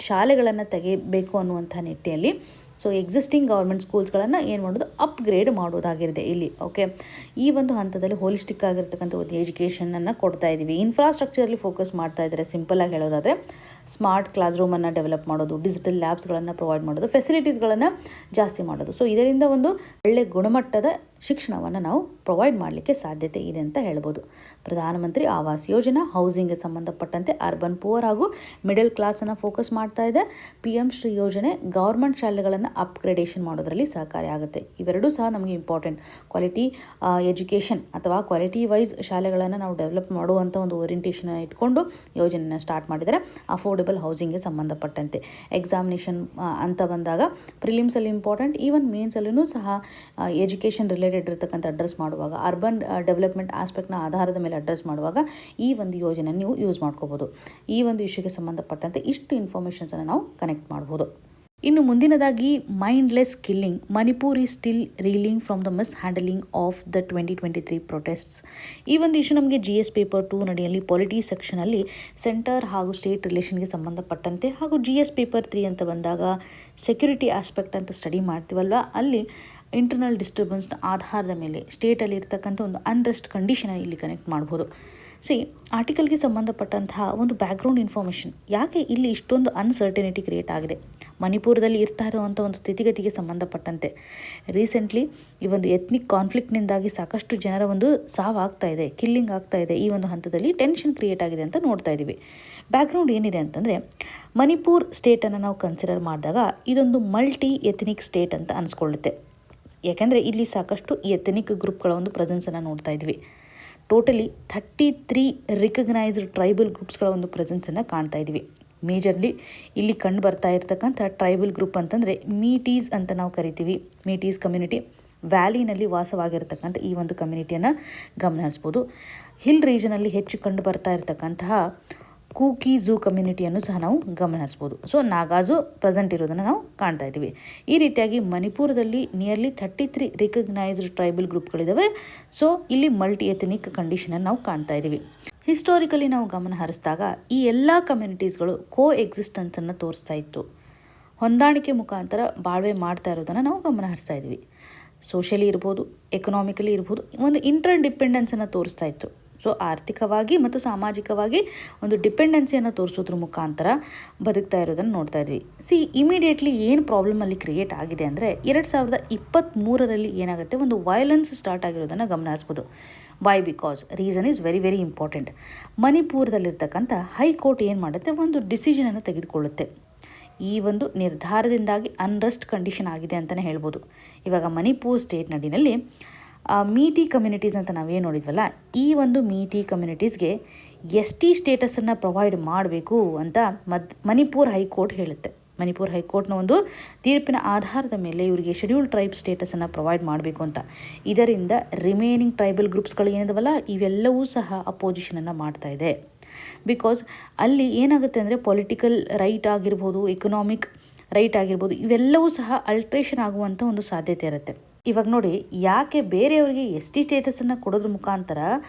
ಶಾಲೆಗಳನ್ನು ತೆಗೆಯಬೇಕು ಅನ್ನುವಂಥ ನಿಟ್ಟಿನಲ್ಲಿ ಸೊ ಎಕ್ಸಿಸ್ಟಿಂಗ್ ಗೌರ್ಮೆಂಟ್ ಸ್ಕೂಲ್ಸ್ಗಳನ್ನು ಏನು ಮಾಡೋದು, ಅಪ್ಗ್ರೇಡ್ ಮಾಡೋದಾಗಿರುತ್ತೆ ಇಲ್ಲಿ. ಓಕೆ, ಈ ಒಂದು ಹಂತದಲ್ಲಿ ಹೋಲಿಸ್ಟಿಕ್ ಆಗಿರ್ತಕ್ಕಂಥ ಒಂದು ಎಜುಕೇಷನನ್ನು ಕೊಡ್ತಾ ಇದ್ದೀವಿ. ಇನ್ಫ್ರಾಸ್ಟ್ರಕ್ಚರಲ್ಲಿ ಫೋಕಸ್ ಮಾಡ್ತಾ ಇದ್ದಾರೆ. ಸಿಂಪಲಾಗಿ ಹೇಳೋದಾದರೆ ಸ್ಮಾರ್ಟ್ ಕ್ಲಾಸ್ ರೂಮನ್ನು ಡೆವಲಪ್ ಮಾಡೋದು, ಡಿಜಿಟಲ್ ಲ್ಯಾಬ್ಸ್ಗಳನ್ನು ಪ್ರೊವೈಡ್ ಮಾಡೋದು, ಫೆಸಿಲಿಟೀಸ್ಗಳನ್ನು ಜಾಸ್ತಿ ಮಾಡೋದು. ಸೊ ಇದರಿಂದ ಒಂದು ಒಳ್ಳೆ ಗುಣಮಟ್ಟದ ಶಿಕ್ಷಣವನ್ನು ನಾವು ಪ್ರೊವೈಡ್ ಮಾಡಲಿಕ್ಕೆ ಸಾಧ್ಯತೆ ಇದೆ ಅಂತ ಹೇಳ್ಬೋದು. ಪ್ರಧಾನಮಂತ್ರಿ ಆವಾಸ್ ಯೋಜನಾ ಹೌಸಿಂಗ್ಗೆ ಸಂಬಂಧಪಟ್ಟಂತೆ ಅರ್ಬನ್ ಪುವರ್ ಹಾಗೂ ಮಿಡಲ್ ಕ್ಲಾಸನ್ನು ಫೋಕಸ್ ಮಾಡ್ತಾ ಇದೆ. PM ಶ್ರೀ ಯೋಜನೆ ಗೌರ್ಮೆಂಟ್ ಶಾಲೆಗಳನ್ನು ಅಪ್ಗ್ರೇಡೇಷನ್ ಮಾಡೋದರಲ್ಲಿ ಸಹಕಾರಿ ಆಗುತ್ತೆ. ಇವೆರಡೂ ಸಹ ನಮಗೆ ಇಂಪಾರ್ಟೆಂಟ್. ಕ್ವಾಲಿಟಿ ಎಜುಕೇಷನ್ ಅಥವಾ ಕ್ವಾಲಿಟಿ ವೈಸ್ ಶಾಲೆಗಳನ್ನು ನಾವು ಡೆವಲಪ್ ಮಾಡುವಂಥ ಒಂದು ಓರಿಯೆಂಟೇಷನ್ ಇಟ್ಕೊಂಡು ಯೋಜನೆಯನ್ನು ಸ್ಟಾರ್ಟ್ ಮಾಡಿದರೆ ಅಫೋರ್ಡೆಬಲ್ ಹೌಸಿಂಗ್ಗೆ ಸಂಬಂಧಪಟ್ಟಂತೆ ಎಕ್ಸಾಮಿನೇಷನ್ ಅಂತ ಬಂದಾಗ ಪ್ರಿಲಿಮ್ಸಲ್ಲಿ ಇಂಪಾರ್ಟೆಂಟ್, ಈವನ್ ಮೇನ್ಸಲ್ಲೂ ಸಹ ಎಜುಕೇಷನ್ ರಿಲೇಟೆಡ್ ಇರತಕ್ಕಂಥ ಅಡ್ರೆಸ್ ಮಾಡುವಾಗ, ಅರ್ಬನ್ ಡೆವಲಪ್ಮೆಂಟ್ ಆಸ್ಪೆಕ್ಟ್ನ ಆಧಾರದ ಮೇಲೆ ಅಡ್ರೆಸ್ ಮಾಡುವಾಗ ಈ ಒಂದು ಯೋಜನೆ ನೀವು ಯೂಸ್ ಮಾಡ್ಕೋಬೋದು. ಈ ಒಂದು ಇಶ್ಯೂಗೆ ಸಂಬಂಧಪಟ್ಟಂತೆ ಇಷ್ಟು ಇನ್ಫಾರ್ಮೇಷನ್ಸನ್ನು ನಾವು ಕನೆಕ್ಟ್ ಮಾಡ್ಬೋದು. ಇನ್ನು ಮುಂದಿನದಾಗಿ mindless killing, Manipur is still reeling from the mishandling of the 2023 protests. ಈ ಒಂದು ಇಶ್ಯೂ ನಮಗೆ GS ಪೇಪರ್ 2 ನಡಿಯಲ್ಲಿ ಪಾಲಿಟಿ ಸೆಕ್ಷನಲ್ಲಿ ಸೆಂಟರ್ ಹಾಗೂ ಸ್ಟೇಟ್ ರಿಲೇಷನ್ಗೆ ಸಂಬಂಧಪಟ್ಟಂತೆ ಹಾಗೂ GS ಪೇಪರ್ 3 ಅಂತ ಬಂದಾಗ ಸೆಕ್ಯೂರಿಟಿ ಆಸ್ಪೆಕ್ಟ್ ಅಂತ ಸ್ಟಡಿ ಮಾಡ್ತೀವಲ್ವ, ಅಲ್ಲಿ ಇಂಟರ್ನಲ್ ಡಿಸ್ಟರ್ಬೆನ್ಸ್ನ ಆಧಾರದ ಮೇಲೆ ಸ್ಟೇಟಲ್ಲಿ ಇರ್ತಕ್ಕಂಥ ಒಂದು ಅನ್ರೆಸ್ಟ್ ಕಂಡೀಷನ್ ಇಲ್ಲಿ ಕನೆಕ್ಟ್ ಮಾಡ್ಬೋದು. ಆರ್ಟಿಕಲ್ಗೆ ಸಂಬಂಧಪಟ್ಟಂತಹ ಒಂದು ಬ್ಯಾಕ್ಗ್ರೌಂಡ್ ಇನ್ಫಾರ್ಮೇಷನ್, ಯಾಕೆ ಇಲ್ಲಿ ಇಷ್ಟೊಂದು ಅನ್ಸರ್ಟನಿಟಿ ಕ್ರಿಯೇಟ್ ಆಗಿದೆ ಮಣಿಪುರದಲ್ಲಿ ಇರ್ತಾ ಇರುವಂಥ ಒಂದು ಸ್ಥಿತಿಗತಿಗೆ ಸಂಬಂಧಪಟ್ಟಂತೆ. ರೀಸೆಂಟ್ಲಿ ಈ ಒಂದು ಎತ್ನಿಕ್ ಕಾನ್ಫ್ಲಿಕ್ಟ್ನಿಂದಾಗಿ ಸಾಕಷ್ಟು ಜನರ ಒಂದು ಸಾವಾಗ್ತಾ ಇದೆ, ಕಿಲ್ಲಿಂಗ್ ಆಗ್ತಾ ಇದೆ. ಈ ಒಂದು ಹಂತದಲ್ಲಿ ಟೆನ್ಷನ್ ಕ್ರಿಯೇಟ್ ಆಗಿದೆ ಅಂತ ನೋಡ್ತಾ ಇದ್ದೀವಿ. ಬ್ಯಾಕ್ಗ್ರೌಂಡ್ ಏನಿದೆ ಅಂತಂದರೆ, ಮಣಿಪುರ್ ಸ್ಟೇಟನ್ನು ನಾವು ಕನ್ಸಿಡರ್ ಮಾಡಿದಾಗ ಇದೊಂದು ಮಲ್ಟಿ ಎಥನಿಕ್ ಸ್ಟೇಟ್ ಅಂತ ಅನಿಸ್ಕೊಳ್ಳುತ್ತೆ. ಯಾಕೆಂದರೆ ಇಲ್ಲಿ ಸಾಕಷ್ಟು ಎಥನಿಕ್ ಗ್ರೂಪ್ಗಳ ಒಂದು ಪ್ರೆಸೆನ್ಸನ್ನು ನೋಡ್ತಾ ಇದ್ವಿ. ಟೋಟಲಿ 33 ರಿಕಗ್ನೈಸ್ಡ್ ಟ್ರೈಬಲ್ ಗ್ರೂಪ್ಸ್ಗಳ ಒಂದು ಪ್ರೆಸೆನ್ಸನ್ನು ಕಾಣ್ತಾ ಇದ್ವಿ. ಮೇಜರ್ಲಿ ಇಲ್ಲಿ ಕಂಡು ಬರ್ತಾ ಇರ್ತಕ್ಕಂಥ ಟ್ರೈಬಲ್ ಗ್ರೂಪ್ ಅಂತಂದರೆ ಮೀಟೀಸ್ ಅಂತ ನಾವು ಕರಿತೀವಿ. ಮೀಟೀಸ್ ಕಮ್ಯುನಿಟಿ ವ್ಯಾಲಿನಲ್ಲಿ ವಾಸವಾಗಿರ್ತಕ್ಕಂಥ ಈ ಒಂದು ಕಮ್ಯುನಿಟಿಯನ್ನು ಗಮನಿಸ್ಬೋದು. ಹಿಲ್ ರೀಜನಲ್ಲಿ ಹೆಚ್ಚು ಕಂಡು ಬರ್ತಾ ಇರ್ತಕ್ಕಂತಹ ಕೂಕಿ ಝೂ ಕಮ್ಯುನಿಟಿಯನ್ನು ಸಹ ನಾವು ಗಮನಿಸ್ಬೋದು. ಸೊ ನಾಗಾಜು ಪ್ರೆಸೆಂಟ್ ಇರೋದನ್ನು ನಾವು ಕಾಣ್ತಾ ಇದ್ದೀವಿ. ಈ ರೀತಿಯಾಗಿ ಮಣಿಪುರದಲ್ಲಿ ನಿಯರ್ಲಿ 33 ರಿಕಗ್ನೈಸ್ಡ್ ಟ್ರೈಬಲ್ ಗ್ರೂಪ್ಗಳಿದ್ದಾವೆ. ಸೊ ಇಲ್ಲಿ ಮಲ್ಟಿ ಎಥನಿಕ್ ಕಂಡೀಷನನ್ನು ನಾವು ಕಾಣ್ತಾ ಇದ್ದೀವಿ. ಹಿಸ್ಟಾರಿಕಲಿ ನಾವು ಗಮನ ಹರಿಸಿದಾಗ ಈ ಎಲ್ಲ ಕಮ್ಯುನಿಟೀಸ್ಗಳು ಕೋ ಎಕ್ಸಿಸ್ಟೆನ್ಸನ್ನು ತೋರಿಸ್ತಾ ಇತ್ತು. ಹೊಂದಾಣಿಕೆ ಮುಖಾಂತರ ಬಾಳ್ವೆ ಮಾಡ್ತಾ ಇರೋದನ್ನು ನಾವು ಗಮನ ಹರಿಸ್ತಾ ಇದ್ವಿ. ಸೋಷಲಿ ಇರ್ಬೋದು, ಎಕನಾಮಿಕಲಿ ಇರ್ಬೋದು, ಒಂದು ಇಂಟರ್ ಡಿಪೆಂಡೆನ್ಸನ್ನು ತೋರಿಸ್ತಾ ಇತ್ತು. ಸೊ ಆರ್ಥಿಕವಾಗಿ ಮತ್ತು ಸಾಮಾಜಿಕವಾಗಿ ಒಂದು ಡಿಪೆಂಡೆನ್ಸಿಯನ್ನು ತೋರಿಸೋದ್ರ ಮುಖಾಂತರ ಬದುಕ್ತಾ ಇರೋದನ್ನು ನೋಡ್ತಾ ಇದ್ವಿ. ಇಮಿಡಿಯೇಟ್ಲಿ ಏನು ಪ್ರಾಬ್ಲಮಲ್ಲಿ ಕ್ರಿಯೇಟ್ ಆಗಿದೆ ಅಂದರೆ 2023ರಲ್ಲಿ ಏನಾಗುತ್ತೆ, ಒಂದು ವೈಲೆನ್ಸ್ ಸ್ಟಾರ್ಟ್ ಆಗಿರೋದನ್ನು ಗಮನಿಸ್ಬೋದು. Why? Because reason is very very important. ಮಣಿಪುರದಲ್ಲಿರ್ತಕ್ಕಂಥ ಹೈಕೋರ್ಟ್ ಏನು ಮಾಡುತ್ತೆ, ಒಂದು ಡಿಸಿಷನನ್ನು ತೆಗೆದುಕೊಳ್ಳುತ್ತೆ. ಈ ಒಂದು ನಿರ್ಧಾರದಿಂದಾಗಿ ಅನ್ರೆಸ್ಟ್ ಕಂಡೀಷನ್ ಆಗಿದೆ ಅಂತಲೇ ಹೇಳ್ಬೋದು. ಇವಾಗ ಮಣಿಪುರ್ ಸ್ಟೇಟ್ ನಡಿನಲ್ಲಿ ಮೀಟಿ ಕಮ್ಯುನಿಟೀಸ್ ಅಂತ ನಾವೇನು ನೋಡಿದ್ವಲ್ಲ, ಈ ಒಂದು ಮೀಟಿ ಕಮ್ಯುನಿಟೀಸ್ಗೆ ST ಸ್ಟೇಟಸನ್ನು ಪ್ರೊವೈಡ್ ಮಾಡಬೇಕು ಅಂತ ಮಣಿಪುರ್ ಹೈಕೋರ್ಟ್ ಹೇಳುತ್ತೆ. ಮಣಿಪುರ್ ಹೈಕೋರ್ಟ್ನ ಒಂದು ತೀರ್ಪಿನ ಆಧಾರದ ಮೇಲೆ ಇವರಿಗೆ ಶೆಡ್ಯೂಲ್ಡ್ ಟ್ರೈಬ್ ಸ್ಟೇಟಸನ್ನು ಪ್ರೊವೈಡ್ ಮಾಡಬೇಕು ಅಂತ. ಇದರಿಂದ ರಿಮೇನಿಂಗ್ ಟ್ರೈಬಲ್ ಗ್ರೂಪ್ಸ್ಗಳು ಏನಿದಾವಲ್ಲ ಇವೆಲ್ಲವೂ ಸಹ ಅಪೋಸಿಷನನ್ನು ಮಾಡ್ತಾ ಇದೆ. ಬಿಕಾಸ್ ಅಲ್ಲಿ ಏನಾಗುತ್ತೆ ಅಂದರೆ ಪೊಲಿಟಿಕಲ್ ರೈಟ್ ಆಗಿರ್ಬೋದು, ಎಕನಾಮಿಕ್ ರೈಟ್ ಆಗಿರ್ಬೋದು, ಇವೆಲ್ಲವೂ ಸಹ ಅಲ್ಟ್ರೇಷನ್ ಆಗುವಂಥ ಒಂದು ಸಾಧ್ಯತೆ ಇರುತ್ತೆ. ಇವಾಗ ನೋಡಿ, ಯಾಕೆ ಬೇರೆಯವರಿಗೆ ST ಸ್ಟೇಟಸನ್ನು ಕೊಡೋದ್ರ ಮುಖಾಂತರ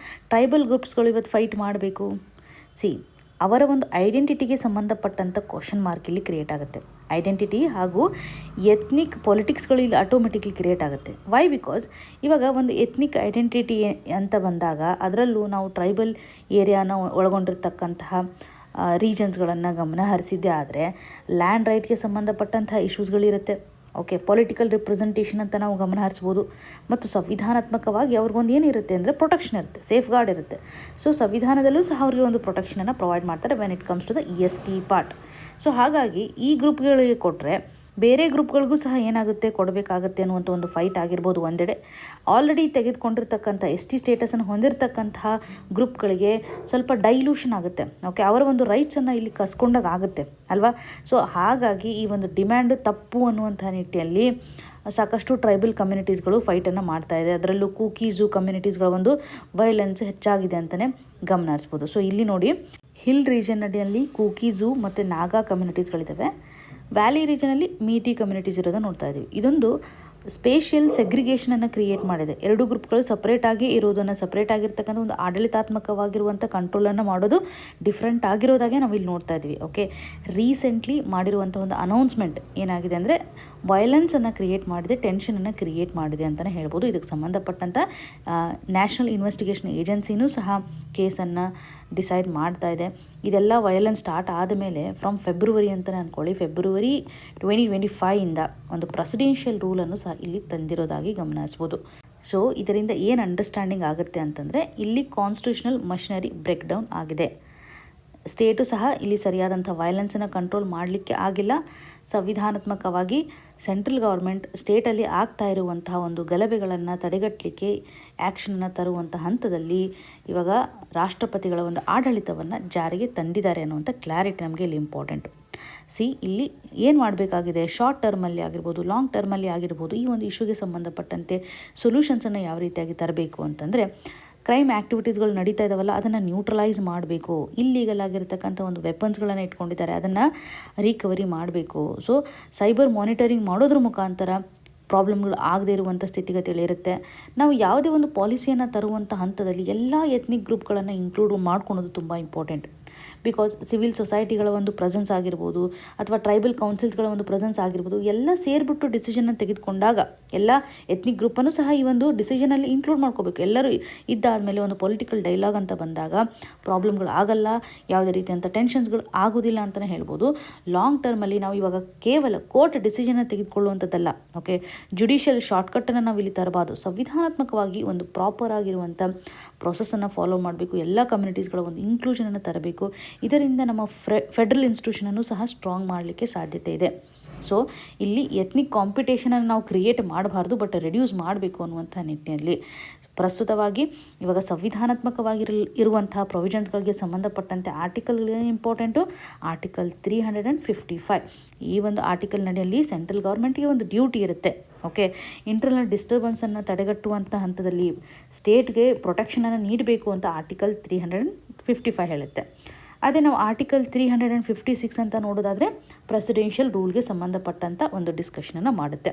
ಟ್ರೈಬಲ್ ಗ್ರೂಪ್ಸ್ಗಳು ಇವತ್ತು ಫೈಟ್ ಮಾಡಬೇಕು? ಅವರ ಒಂದು ಐಡೆಂಟಿಟಿಗೆ ಸಂಬಂಧಪಟ್ಟಂಥ ಕ್ವಶನ್ ಮಾರ್ಕ್ ಇಲ್ಲಿ ಕ್ರಿಯೇಟ್ ಆಗುತ್ತೆ. ಐಡೆಂಟಿಟಿ ಹಾಗೂ ಎತ್ನಿಕ್ ಪೊಲಿಟಿಕ್ಸ್ಗಳು ಇಲ್ಲಿ ಆಟೋಮೆಟಿಕ್ಲಿ ಕ್ರಿಯೇಟ್ ಆಗುತ್ತೆ. ವೈ? ಬಿಕಾಸ್ ಇವಾಗ ಒಂದು ಎತ್ನಿಕ್ ಐಡೆಂಟಿಟಿ ಅಂತ ಬಂದಾಗ ಅದರಲ್ಲೂ ನಾವು ಟ್ರೈಬಲ್ ಏರಿಯಾನ ಒಳಗೊಂಡಿರ್ತಕ್ಕಂತಹ ರೀಜನ್ಸ್ಗಳನ್ನು ಗಮನ ಹರಿಸಿದ್ದೇ ಆದರೆ ಲ್ಯಾಂಡ್ ರೈಟ್ಗೆ ಸಂಬಂಧಪಟ್ಟಂತಹ ಇಶ್ಯೂಸ್ಗಳಿರುತ್ತೆ. ಓಕೆ, ಪೊಲಿಟಿಕಲ್ ರಿಪ್ರೆಸೆಂಟೇಷನ್ ಅಂತ ನಾವು ಗಮನ ಹರಿಸ್ಬೋದು. ಮತ್ತು ಸಂವಿಧಾನಾತ್ಮಕವಾಗಿ ಅವ್ರಿಗೊಂದು ಏನಿರುತ್ತೆ ಅಂದರೆ ಪ್ರೊಟೆಕ್ಷನ್ ಇರುತ್ತೆ, ಸೇಫ್ ಗಾರ್ಡ್ ಇರುತ್ತೆ. ಸೊ ಸಂವಿಧಾನದಲ್ಲೂ ಸಹ ಅವರಿಗೆ ಒಂದು ಪ್ರೊಟೆಕ್ಷನನ್ನು ಪ್ರೊವೈಡ್ ಮಾಡ್ತಾರೆ when it comes to the ST part. So ಹಾಗಾಗಿ ಈ ಗ್ರೂಪ್ಗಳಿಗೆ ಕೊಟ್ಟರೆ ಬೇರೆ ಗ್ರೂಪ್ಗಳಿಗೂ ಸಹ ಏನಾಗುತ್ತೆ, ಕೊಡಬೇಕಾಗುತ್ತೆ ಅನ್ನುವಂಥ ಒಂದು ಫೈಟ್ ಆಗಿರ್ಬೋದು. ಒಂದೆಡೆ ಆಲ್ರೆಡಿ ತೆಗೆದುಕೊಂಡಿರ್ತಕ್ಕಂಥ ST ಸ್ಟೇಟಸನ್ನು ಹೊಂದಿರತಕ್ಕಂತಹ ಗ್ರೂಪ್ಗಳಿಗೆ ಸ್ವಲ್ಪ ಡೈಲ್ಯೂಷನ್ ಆಗುತ್ತೆ. ಓಕೆ, ಅವರ ಒಂದು ರೈಟ್ಸನ್ನು ಇಲ್ಲಿ ಕಸ್ಕೊಂಡಾಗ ಆಗುತ್ತೆ ಅಲ್ವಾ. ಸೊ ಹಾಗಾಗಿ ಈ ಒಂದು ಡಿಮ್ಯಾಂಡು ತಪ್ಪು ಅನ್ನುವಂಥ ನಿಟ್ಟಿನಲ್ಲಿ ಸಾಕಷ್ಟು ಟ್ರೈಬಲ್ ಕಮ್ಯುನಿಟೀಸ್ಗಳು ಫೈಟನ್ನು ಮಾಡ್ತಾ ಇದೆ. ಅದರಲ್ಲೂ ಕೂಕಿ ಝೂ ಕಮ್ಯುನಿಟೀಸ್ಗಳ ಒಂದು ವೈಲೆನ್ಸ್ ಹೆಚ್ಚಾಗಿದೆ ಅಂತಲೇ ಗಮನ ಹರಿಸ್ಬೋದು. ಸೊ ಇಲ್ಲಿ ನೋಡಿ, ಹಿಲ್ ರೀಜನ್ನಲ್ಲಿ ಕೂಕಿ ಝೂ ಮತ್ತು ನಾಗಾ ಕಮ್ಯುನಿಟೀಸ್ಗಳಿದ್ದಾವೆ. ವ್ಯಾಲಿ ರೀಜನಲ್ಲಿ ಮೀಟಿ ಕಮ್ಯುನಿಟೀಸ್ ಇರೋದನ್ನು ನೋಡ್ತಾ ಇದ್ದೀವಿ. ಇದೊಂದು ಸ್ಪೇಷಿಯಲ್ ಸೆಗ್ರಿಗೇಷನನ್ನು ಕ್ರಿಯೇಟ್ ಮಾಡಿದೆ. ಎರಡು ಗ್ರೂಪ್ಗಳು ಸಪ್ರೇಟಾಗಿ ಇರೋದನ್ನು, ಸಪ್ರೇಟ್ ಆಗಿರ್ತಕ್ಕಂಥ ಒಂದು ಆಡಳಿತಾತ್ಮಕವಾಗಿರುವಂಥ ಕಂಟ್ರೋಲನ್ನು ಮಾಡೋದು ಡಿಫ್ರೆಂಟ್ ಆಗಿರೋದಾಗೆ ನಾವು ಇಲ್ಲಿ ನೋಡ್ತಾ ಇದ್ವಿ. ಓಕೆ, ರೀಸೆಂಟ್ಲಿ ಮಾಡಿರುವಂಥ ಒಂದು ಅನೌನ್ಸ್ಮೆಂಟ್ ಏನಾಗಿದೆ ಅಂದರೆ ವೈಲೆನ್ಸನ್ನು ಕ್ರಿಯೇಟ್ ಮಾಡಿದೆ, ಟೆನ್ಷನನ್ನು ಕ್ರಿಯೇಟ್ ಮಾಡಿದೆ ಅಂತಲೇ ಹೇಳ್ಬೋದು. ಇದಕ್ಕೆ ಸಂಬಂಧಪಟ್ಟಂಥ ನ್ಯಾಷನಲ್ ಇನ್ವೆಸ್ಟಿಗೇಷನ್ ಏಜೆನ್ಸಿನೂ ಸಹ ಕೇಸನ್ನು ಡಿಸೈಡ್ ಮಾಡ್ತಾ ಇದೆ. ಇದೆಲ್ಲ ವೈಲೆನ್ಸ್ ಸ್ಟಾರ್ಟ್ ಆದಮೇಲೆ ಫ್ರಮ್ ಫೆಬ್ರವರಿ ಅಂತಲೇ ಅಂದ್ಕೊಳ್ಳಿ, ಫೆಬ್ರವರಿ 2025ಇಂದ ಒಂದು ಪ್ರೆಸಿಡೆನ್ಷಿಯಲ್ ರೂಲನ್ನು ಸಹ ಇಲ್ಲಿ ತಂದಿರೋದಾಗಿ ಗಮನಿಸ್ಬೋದು. ಸೊ ಇದರಿಂದ ಏನು ಅಂಡರ್ಸ್ಟ್ಯಾಂಡಿಂಗ್ ಆಗುತ್ತೆ ಅಂತಂದರೆ, ಇಲ್ಲಿ ಕಾನ್ಸ್ಟಿಟ್ಯೂಷನಲ್ ಮಷಿನರಿ ಬ್ರೇಕ್ ಡೌನ್ ಆಗಿದೆ. ಸ್ಟೇಟು ಸಹ ಇಲ್ಲಿ ಸರಿಯಾದಂಥ ವೈಲೆನ್ಸನ್ನು ಕಂಟ್ರೋಲ್ ಮಾಡಲಿಕ್ಕೆ ಆಗಿಲ್ಲ. ಸಂವಿಧಾನಾತ್ಮಕವಾಗಿ ಸೆಂಟ್ರಲ್ ಗೌರ್ಮೆಂಟ್ ಸ್ಟೇಟಲ್ಲಿ ಆಗ್ತಾ ಇರುವಂತಹ ಒಂದು ಗಲಭೆಗಳನ್ನು ತಡೆಗಟ್ಟಲಿಕ್ಕೆ ಆ್ಯಕ್ಷನನ್ನು ತರುವಂಥ ಹಂತದಲ್ಲಿ ಇವಾಗ ರಾಷ್ಟ್ರಪತಿಗಳ ಒಂದು ಆಡಳಿತವನ್ನು ಜಾರಿಗೆ ತಂದಿದ್ದಾರೆ ಅನ್ನುವಂಥ ಕ್ಲಾರಿಟಿ ನಮಗೆ ಇಲ್ಲಿ ಇಂಪಾರ್ಟೆಂಟು. ಇಲ್ಲಿ ಏನು ಮಾಡಬೇಕಾಗಿದೆ, ಶಾರ್ಟ್ ಟರ್ಮಲ್ಲಿ ಆಗಿರ್ಬೋದು, ಲಾಂಗ್ ಟರ್ಮಲ್ಲಿ ಆಗಿರ್ಬೋದು, ಈ ಒಂದು ಇಶ್ಯೂಗೆ ಸಂಬಂಧಪಟ್ಟಂತೆ ಸೊಲ್ಯೂಷನ್ಸನ್ನು ಯಾವ ರೀತಿಯಾಗಿ ತರಬೇಕು ಅಂತಂದರೆ, ಕ್ರೈಮ್ ಆ್ಯಕ್ಟಿವಿಟೀಸ್ಗಳು ನಡೀತಾ ಇದ್ದಾವಲ್ಲ ಅದನ್ನು ನ್ಯೂಟ್ರಲೈಸ್ ಮಾಡಬೇಕು. ಇಲ್ಲೀಗಲ್ ಆಗಿರ್ತಕ್ಕಂಥ ಒಂದು ವೆಪನ್ಸ್ಗಳನ್ನು ಇಟ್ಕೊಂಡಿದ್ದಾರೆ, ಅದನ್ನು ರಿಕವರಿ ಮಾಡಬೇಕು. ಸೊ ಸೈಬರ್ ಮಾನಿಟರಿಂಗ್ ಮಾಡೋದ್ರ ಮುಖಾಂತರ ಪ್ರಾಬ್ಲಮ್ಗಳು ಆಗದೇ ಇರುವಂಥ ಸ್ಥಿತಿಗತಿಗಳಿರುತ್ತೆ. ನಾವು ಯಾವುದೇ ಒಂದು ಪಾಲಿಸಿಯನ್ನು ತರುವಂಥ ಹಂತದಲ್ಲಿ ಎಲ್ಲ ಎಥ್ನಿಕ್ ಗ್ರೂಪ್ಗಳನ್ನು ಇನ್ಕ್ಲೂಡ್ ಮಾಡ್ಕೊಳೋದು ತುಂಬ ಇಂಪಾರ್ಟೆಂಟ್. ಬಿಕಾಸ್ ಸಿವಿಲ್ ಸೊಸೈಟಿಗಳ ಒಂದು ಪ್ರೆಸೆನ್ಸ್ ಆಗಿರ್ಬೋದು, ಅಥವಾ ಟ್ರೈಬಲ್ ಕೌನ್ಸಿಲ್ಸ್ಗಳ ಒಂದು ಪ್ರೆಸೆನ್ಸ್ ಆಗಿರ್ಬೋದು, ಎಲ್ಲ ಸೇರಿಬಿಟ್ಟು ಡಿಸಿಷನ್ನ ತೆಗೆದುಕೊಂಡಾಗ ಎಲ್ಲ ಎಥ್ನಿಕ್ ಗ್ರೂಪನ್ನು ಸಹ ಈ ಒಂದು ಡಿಸಿಷನಲ್ಲಿ ಇನ್ಕ್ಲೂಡ್ ಮಾಡ್ಕೋಬೇಕು. ಎಲ್ಲರೂ ಇದ್ದಾದಮೇಲೆ ಒಂದು ಪೊಲಿಟಿಕಲ್ ಡೈಲಾಗ್ ಅಂತ ಬಂದಾಗ ಪ್ರಾಬ್ಲಮ್ಗಳು ಆಗಲ್ಲ, ಯಾವುದೇ ರೀತಿಯಂಥ ಟೆನ್ಷನ್ಸ್ಗಳು ಆಗೋದಿಲ್ಲ ಅಂತಲೇ ಹೇಳ್ಬೋದು. ಲಾಂಗ್ ಟರ್ಮಲ್ಲಿ ನಾವು ಇವಾಗ ಕೇವಲ ಕೋರ್ಟ್ ಡಿಸಿಷನ್ನ ತೆಗೆದುಕೊಳ್ಳುವಂಥದ್ದಲ್ಲ, ಓಕೆ, ಜುಡಿಷಿಯಲ್ ಶಾರ್ಟ್ಕಟ್ಟನ್ನು ನಾವು ಇಲ್ಲಿ ತರಬಾರ್ದು. ಸಂವಿಧಾನಾತ್ಮಕವಾಗಿ ಒಂದು ಪ್ರಾಪರ್ ಆಗಿರುವಂಥ ಪ್ರೊಸೆಸನ್ನು ಫಾಲೋ ಮಾಡಬೇಕು. ಎಲ್ಲ ಕಮ್ಯುನಿಟೀಸ್ಗಳ ಒಂದು ಇನ್ಕ್ಲೂಷನನ್ನು ತರಬೇಕು. ಇದರಿಂದ ನಮ್ಮ ಫೆಡ್ರಲ್ ಇನ್ಸ್ಟಿಟ್ಯೂಷನನ್ನು ಸಹ ಸ್ಟ್ರಾಂಗ್ ಮಾಡಲಿಕ್ಕೆ ಸಾಧ್ಯತೆ ಇದೆ. ಸೊ ಇಲ್ಲಿ ಎಥ್ನಿಕ್ ಕಾಂಪಿಟೇಷನನ್ನು ನಾವು ಕ್ರಿಯೇಟ್ ಮಾಡಬಾರ್ದು, ಬಟ್ ರೆಡ್ಯೂಸ್ ಮಾಡಬೇಕು ಅನ್ನುವಂಥ ನಿಟ್ಟಿನಲ್ಲಿ ಪ್ರಸ್ತುತವಾಗಿ ಇವಾಗ ಇರುವಂತಹ ಪ್ರೊವಿಷನ್ಸ್ಗಳಿಗೆ ಸಂಬಂಧಪಟ್ಟಂತೆ ಆರ್ಟಿಕಲ್ಗಳೇ ಇಂಪಾರ್ಟೆಂಟು. ಆರ್ಟಿಕಲ್ 355 ಈ ಒಂದು ಆರ್ಟಿಕಲ್ ನಡಿಯಲ್ಲಿ ಸೆಂಟ್ರಲ್ ಗೌರ್ಮೆಂಟ್ಗೆ ಒಂದು ಡ್ಯೂಟಿ ಇರುತ್ತೆ. ಓಕೆ, ಇಂಟರ್ನಲ್ ಡಿಸ್ಟರ್ಬೆನ್ಸನ್ನು ತಡೆಗಟ್ಟುವಂಥ ಹಂತದಲ್ಲಿ ಸ್ಟೇಟ್ಗೆ ಪ್ರೊಟೆಕ್ಷನನ್ನು ನೀಡಬೇಕು ಅಂತ ಆರ್ಟಿಕಲ್ 355 ಹೇಳುತ್ತೆ. ಅದೇ ನಾವು ಆರ್ಟಿಕಲ್ 356 ಅಂತ ನೋಡೋದಾದರೆ ಪ್ರೆಸಿಡೆನ್ಷಿಯಲ್ ರೂಲ್ಗೆ ಸಂಬಂಧಪಟ್ಟಂಥ ಒಂದು ಡಿಸ್ಕಷನನ್ನು ಮಾಡುತ್ತೆ.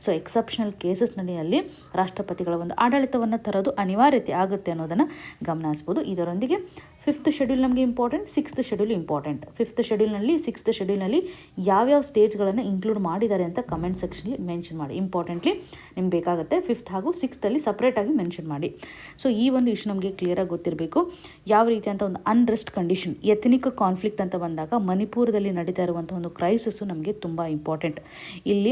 ಸೊ ಎಕ್ಸೆಪ್ಷನಲ್ ಕೇಸಸ್ ನಡಿಯಲ್ಲಿ ರಾಷ್ಟ್ರಪತಿಗಳ ಒಂದು ಆಡಳಿತವನ್ನು ತರೋದು ಅನಿವಾರ್ಯತೆ ಆಗುತ್ತೆ ಅನ್ನೋದನ್ನು ಗಮನಿಸ್ಬೋದು. ಇದರೊಂದಿಗೆ 5th ಶೆಡ್ಯೂಲ್ ನಮಗೆ important, 6th schedule important. 5th ಶೆಡ್ಯೂಲ್ನಲ್ಲಿ 6th ಶೆಡ್ಯೂಲ್ನಲ್ಲಿ ಯಾವ್ಯಾವ ಸ್ಟೇಟ್ಸ್ಗಳನ್ನು ಇನ್ಕ್ಲೂಡ್ ಮಾಡಿದ್ದಾರೆ ಅಂತ ಕಮೆಂಟ್ ಸೆಕ್ಷನಲ್ಲಿ ಮೆನ್ಷನ್ ಮಾಡಿ. ಇಂಪಾರ್ಟೆಂಟ್ಲಿ ನಿಮ್ಗೆ ಬೇಕಾಗುತ್ತೆ 5th ಹಾಗೂ 6th ಸಪ್ರೇಟಾಗಿ ಮೆನ್ಷನ್ ಮಾಡಿ. ಸೊ ಈ ಒಂದು ಇಶ್ಯೂ ನಮಗೆ ಕ್ಲಿಯರಾಗಿ ಗೊತ್ತಿರಬೇಕು. ಯಾವ ರೀತಿಯಂಥ ಒಂದು ಅನ್ರೆಸ್ಟ್ ಕಂಡೀಷನ್, ಎಥನಿಕ್ ಕಾನ್ಫ್ಲಿಕ್ಟ್ ಅಂತ ಬಂದಾಗ ಮಣಿಪುರದಲ್ಲಿ ನಡೀತಾ ಇರುವಂಥ ಒಂದು ಕ್ರೈಸಿಸ್ಸು ನಮಗೆ ತುಂಬ ಇಂಪಾರ್ಟೆಂಟ್. ಇಲ್ಲಿ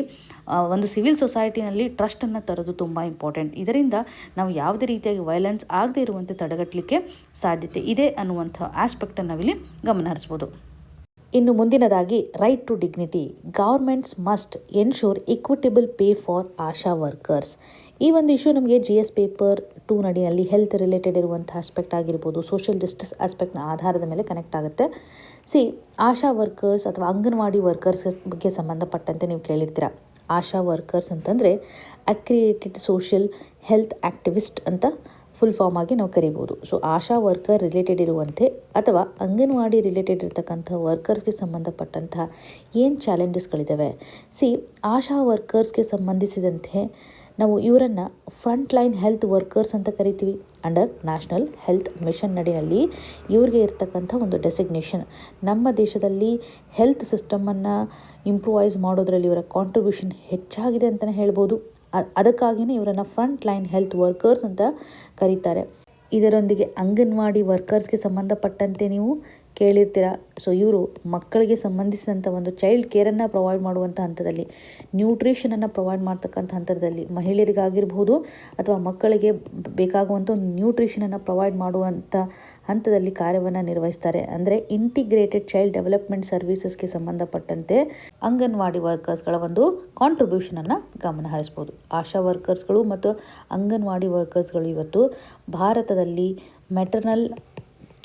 ಒಂದು ಸಿವಿಲ್ ಸೊಸೈಟಿನಲ್ಲಿ ಟ್ರಸ್ಟನ್ನು ತರೋದು ತುಂಬ ಇಂಪಾರ್ಟೆಂಟ್. ಇದರಿಂದ ನಾವು ಯಾವುದೇ ರೀತಿಯಾಗಿ ವೈಲೆನ್ಸ್ ಆಗದೇ ಇರುವಂತೆ ತಡೆಗಟ್ಟಲಿಕ್ಕೆ ಸಾಧ್ಯತೆ ಇದೆ ಅನ್ನುವಂಥ ಆಸ್ಪೆಕ್ಟನ್ನು ನಾವಿಲ್ಲಿ ಗಮನ ಹರಿಸ್ಬೋದು. ಇನ್ನು ಮುಂದಿನದಾಗಿ right to dignity. Governments must ensure equitable pay for ASHA workers. ಈ ಒಂದು ಇಶ್ಯೂ ನಮಗೆ GS ಪೇಪರ್ 2 ನಡಿಯಲ್ಲಿ ಹೆಲ್ತ್ ರಿಲೇಟೆಡ್ ಇರುವಂಥ ಆಸ್ಪೆಕ್ಟ್ ಆಗಿರ್ಬೋದು, ಸೋಷಿಯಲ್ ಜಸ್ಟಿಸ್ ಆಸ್ಪೆಕ್ಟ್ನ ಆಧಾರದ ಮೇಲೆ ಕನೆಕ್ಟ್ ಆಗುತ್ತೆ. ಆಶಾ ವರ್ಕರ್ಸ್ ಅಥವಾ ಅಂಗನವಾಡಿ ವರ್ಕರ್ಸ್ ಬಗ್ಗೆ ಸಂಬಂಧಪಟ್ಟಂತೆ ನೀವು ಕೇಳಿರ್ತೀರ. ಆಶಾ ವರ್ಕರ್ಸ್ ಅಂತಂದರೆ ಅಕ್ರಿಡೇಟೆಡ್ ಸೋಷಿಯಲ್ ಹೆಲ್ತ್ ಆ್ಯಕ್ಟಿವಿಸ್ಟ್ ಅಂತ ಫುಲ್ ಫಾರ್ಮ್ ಆಗಿ ನಾವು ಕರಿಬೋದು. ಸೊ ಆಶಾ ವರ್ಕರ್ ರಿಲೇಟೆಡ್ ಇರುವಂತೆ ಅಥವಾ ಅಂಗನವಾಡಿ ರಿಲೇಟೆಡ್ ಇರತಕ್ಕಂಥ ವರ್ಕರ್ಸ್ಗೆ ಸಂಬಂಧಪಟ್ಟಂತಹ ಏನು ಚಾಲೆಂಜಸ್ಗಳಿದ್ದಾವೆ, ಆಶಾ ವರ್ಕರ್ಸ್ಗೆ ಸಂಬಂಧಿಸಿದಂತೆ ನಾವು ಇವರನ್ನು ಫ್ರಂಟ್ ಲೈನ್ ಹೆಲ್ತ್ ವರ್ಕರ್ಸ್ ಅಂತ ಕರಿತೀವಿ. ಅಂಡರ್ ನ್ಯಾಷನಲ್ ಹೆಲ್ತ್ ಮಿಷನ್ ನಡಿಯಲ್ಲಿ ಇವ್ರಿಗೆ ಇರ್ತಕ್ಕಂಥ ಒಂದು ಡೆಸಿಗ್ನೇಷನ್. ನಮ್ಮ ದೇಶದಲ್ಲಿ ಹೆಲ್ತ್ ಸಿಸ್ಟಮನ್ನು ಇಂಪ್ರೂವೈಸ್ ಮಾಡೋದ್ರಲ್ಲಿ ಇವರ ಕಾಂಟ್ರಿಬ್ಯೂಷನ್ ಹೆಚ್ಚಾಗಿದೆ ಅಂತಲೇ ಹೇಳ್ಬೋದು. ಅದಕ್ಕಾಗಿಯೇ ಇವರನ್ನು ಫ್ರಂಟ್ ಲೈನ್ ಹೆಲ್ತ್ ವರ್ಕರ್ಸ್ ಅಂತ ಕರೀತಾರೆ. ಇದರೊಂದಿಗೆ ಅಂಗನವಾಡಿ ವರ್ಕರ್ಸ್ಗೆ ಸಂಬಂಧಪಟ್ಟಂತೆ ನೀವು ಕೇಳಿರ್ತೀರ. ಸೊ ಇವರು ಮಕ್ಕಳಿಗೆ ಸಂಬಂಧಿಸಿದಂಥ ಒಂದು ಚೈಲ್ಡ್ ಕೇರನ್ನು ಪ್ರೊವೈಡ್ ಮಾಡುವಂಥ ಹಂತದಲ್ಲಿ, ನ್ಯೂಟ್ರಿಷನನ್ನು ಪ್ರೊವೈಡ್ ಮಾಡ್ತಕ್ಕಂಥ ಹಂತದಲ್ಲಿ ಮಹಿಳೆಯರಿಗಾಗಿರ್ಬೋದು ಅಥವಾ ಮಕ್ಕಳಿಗೆ ಬೇಕಾಗುವಂಥ ಒಂದು ನ್ಯೂಟ್ರಿಷನನ್ನು ಪ್ರೊವೈಡ್ ಮಾಡುವಂಥ ಹಂತದಲ್ಲಿ ಕಾರ್ಯವನ್ನು ನಿರ್ವಹಿಸ್ತಾರೆ. ಅಂದರೆ ಇಂಟಿಗ್ರೇಟೆಡ್ ಚೈಲ್ಡ್ ಡೆವಲಪ್ಮೆಂಟ್ ಸರ್ವಿಸಸ್ಗೆ ಸಂಬಂಧಪಟ್ಟಂತೆ ಅಂಗನವಾಡಿ ವರ್ಕರ್ಸ್ಗಳ ಒಂದು ಕಾಂಟ್ರಿಬ್ಯೂಷನನ್ನು ಗಮನ ಹರಿಸ್ಬೋದು. ಆಶಾ ವರ್ಕರ್ಸ್ಗಳು ಮತ್ತು ಅಂಗನವಾಡಿ ವರ್ಕರ್ಸ್ಗಳು ಇವತ್ತು ಭಾರತದಲ್ಲಿ ಮೆಟರ್ನಲ್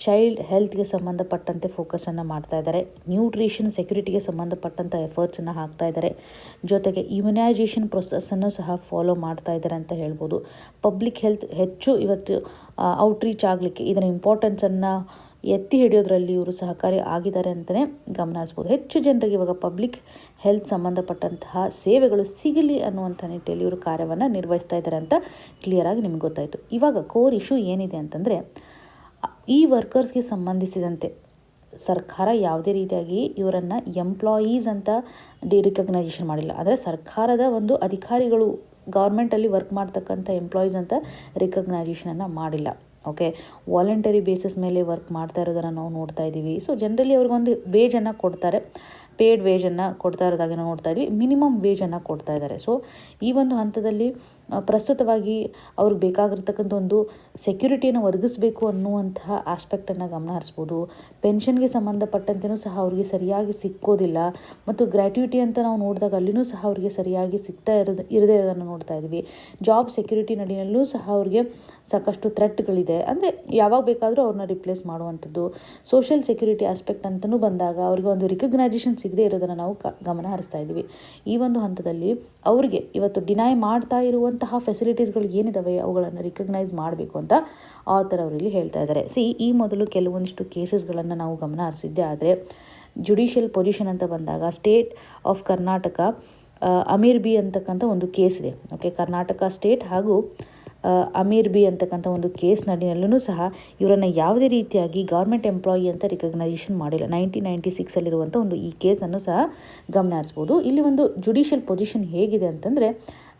ಚೈಲ್ಡ್ ಹೆಲ್ತ್ಗೆ ಸಂಬಂಧಪಟ್ಟಂತೆ ಫೋಕಸನ್ನು ಮಾಡ್ತಾ ಇದ್ದಾರೆ. ನ್ಯೂಟ್ರಿಷನ್ ಸೆಕ್ಯೂರಿಟಿಗೆ ಸಂಬಂಧಪಟ್ಟಂಥ ಎಫರ್ಟ್ಸನ್ನು ಹಾಕ್ತಾ ಇದ್ದಾರೆ. ಜೊತೆಗೆ ಇಮ್ಯುನೈಜೇಷನ್ ಪ್ರೊಸೆಸ್ಸನ್ನು ಸಹ ಫಾಲೋ ಮಾಡ್ತಾ ಇದ್ದಾರೆ ಅಂತ ಹೇಳ್ಬೋದು. ಪಬ್ಲಿಕ್ ಹೆಲ್ತ್ ಹೆಚ್ಚು ಇವತ್ತು ಔಟ್ರೀಚ್ ಆಗಲಿಕ್ಕೆ ಇದರ ಇಂಪಾರ್ಟೆನ್ಸನ್ನು ಎತ್ತಿ ಹಿಡಿಯೋದ್ರಲ್ಲಿ ಇವರು ಸಹಕಾರಿ ಆಗಿದ್ದಾರೆ ಅಂತಲೇ ಗಮನಿಸ್ಬೋದು. ಹೆಚ್ಚು ಜನರಿಗೆ ಇವಾಗ ಪಬ್ಲಿಕ್ ಹೆಲ್ತ್ ಸಂಬಂಧಪಟ್ಟಂತಹ ಸೇವೆಗಳು ಸಿಗಲಿ ಅನ್ನುವಂಥ ನಿಟ್ಟಿನಲ್ಲಿ ಇವರು ಕಾರ್ಯವನ್ನು ನಿರ್ವಹಿಸ್ತಾ ಇದ್ದಾರೆ ಅಂತ ಕ್ಲಿಯರಾಗಿ ನಿಮ್ಗೆ ಗೊತ್ತಾಯಿತು. ಇವಾಗ ಕೋರ್ ಇಶ್ಯೂ ಏನಿದೆ ಅಂತಂದರೆ, ಈ ವರ್ಕರ್ಸ್ಗೆ ಸಂಬಂಧಿಸಿದಂತೆ ಸರ್ಕಾರ ಯಾವುದೇ ರೀತಿಯಾಗಿ ಇವರನ್ನು ಎಂಪ್ಲಾಯೀಸ್ ಅಂತ ರಿಕಗ್ನೈಸೇಷನ್ ಮಾಡಿಲ್ಲ. ಅಂದರೆ ಸರ್ಕಾರದ ಒಂದು ಅಧಿಕಾರಿಗಳು, ಗೌರ್ಮೆಂಟಲ್ಲಿ ವರ್ಕ್ ಮಾಡ್ತಕ್ಕಂಥ ಎಂಪ್ಲಾಯೀಸ್ ಅಂತ ರಿಕಗ್ನೈಸೇಷನನ್ನು ಮಾಡಿಲ್ಲ. ಓಕೆ, ವಾಲಂಟರಿ ಬೇಸಿಸ್ ಮೇಲೆ ವರ್ಕ್ ಮಾಡ್ತಾ ಇರೋದನ್ನು ನಾವು ನೋಡ್ತಾ ಇದ್ದೀವಿ. ಸೊ ಜನರಲಿ ಅವ್ರಿಗೊಂದು ವೇಜನ್ನು ಕೊಡ್ತಾರೆ, ಪೇಯ್ಡ್ ವೇಜನ್ನು ಕೊಡ್ತಾ ಇರೋದಾಗಿ ನಾವು ನೋಡ್ತಾ ಇದ್ವಿ, ಮಿನಿಮಮ್ ವೇಜನ್ನು ಕೊಡ್ತಾ ಇದ್ದಾರೆ. ಸೊ ಈ ಒಂದು ಹಂತದಲ್ಲಿ ಪ್ರಸ್ತುತವಾಗಿ ಅವ್ರಿಗೆ ಬೇಕಾಗಿರ್ತಕ್ಕಂಥ ಒಂದು ಸೆಕ್ಯೂರಿಟಿಯನ್ನು ಒದಗಿಸಬೇಕು ಅನ್ನುವಂತಹ ಆಸ್ಪೆಕ್ಟನ್ನು ಗಮನ ಹರಿಸ್ಬೋದು. ಪೆನ್ಷನ್ಗೆ ಸಂಬಂಧಪಟ್ಟಂತೆಯೂ ಸಹ ಅವ್ರಿಗೆ ಸರಿಯಾಗಿ ಸಿಕ್ಕೋದಿಲ್ಲ, ಮತ್ತು ಗ್ರ್ಯಾಟ್ಯುಟಿ ಅಂತ ನಾವು ನೋಡಿದಾಗ ಅಲ್ಲಿನೂ ಸಹ ಅವ್ರಿಗೆ ಸರಿಯಾಗಿ ಸಿಗ್ತಾ ಇರದೇ ಇರೋದನ್ನು ನೋಡ್ತಾ ಇದ್ವಿ. ಜಾಬ್ ಸೆಕ್ಯೂರಿಟಿ ನಡಿನಲ್ಲೂ ಸಹ ಅವ್ರಿಗೆ ಸಾಕಷ್ಟು ಥ್ರೆಟ್ಗಳಿದೆ, ಅಂದರೆ ಯಾವಾಗ ಬೇಕಾದರೂ ಅವ್ರನ್ನ ರಿಪ್ಲೇಸ್ ಮಾಡುವಂಥದ್ದು. ಸೋಷಿಯಲ್ ಸೆಕ್ಯೂರಿಟಿ ಆಸ್ಪೆಕ್ಟ್ ಅಂತಲೂ ಬಂದಾಗ ಅವ್ರಿಗೆ ಒಂದು ರಿಕಗ್ನೈಸೇಷನ್ ಸಿಗದೇ ಇರೋದನ್ನು ನಾವು ಗಮನ ಹರಿಸ್ತಾ ಇದ್ದೀವಿ. ಈ ಒಂದು ಹಂತದಲ್ಲಿ ಅವರಿಗೆ ಇವತ್ತು ಡಿನೈ ಮಾಡ್ತಾ ಇರುವಂತಹ ಫೆಸಿಲಿಟೀಸ್ಗಳು ಏನಿದಾವೆ ಅವುಗಳನ್ನು ರಿಕಗ್ನೈಸ್ ಮಾಡಬೇಕು ಅಂತ ಆಥರ್ ಅವರಲ್ಲಿ ಹೇಳ್ತಾ ಇದ್ದಾರೆ. ಈ ಮೊದಲು ಕೆಲವೊಂದಿಷ್ಟು ಕೇಸಸ್ಗಳನ್ನು ನಾವು ಗಮನ ಹರಿಸಿದ್ದೆ. ಆದರೆ ಜುಡಿಷಿಯಲ್ ಪೊಸಿಷನ್ ಅಂತ ಬಂದಾಗ ಸ್ಟೇಟ್ ಆಫ್ ಕರ್ನಾಟಕ ಅಮೀರ್ ಬಿ ಅಂತಕ್ಕಂಥ ಒಂದು ಕೇಸ್ ಇದೆ. ಓಕೆ, ಕರ್ನಾಟಕ ಸ್ಟೇಟ್ ಹಾಗೂ ಅಮೀರ್ ಬಿ ಅಂತಕ್ಕಂಥ ಒಂದು ಕೇಸ್ ನಡಿನಲ್ಲೂ ಸಹ ಇವರನ್ನು ಯಾವುದೇ ರೀತಿಯಾಗಿ ಗೌರ್ಮೆಂಟ್ ಎಂಪ್ಲಾಯಿ ಅಂತ ರಿಕಗ್ನೈಸೇಷನ್ ಮಾಡಿಲ್ಲ. 1996 ಒಂದು ಈ ಕೇಸನ್ನು ಸಹ ಗಮನ ಹರಿಸ್ಬೋದು. ಇಲ್ಲಿ ಒಂದು ಜುಡಿಷಿಯಲ್ ಪೊಸಿಷನ್ ಹೇಗಿದೆ ಅಂತಂದರೆ,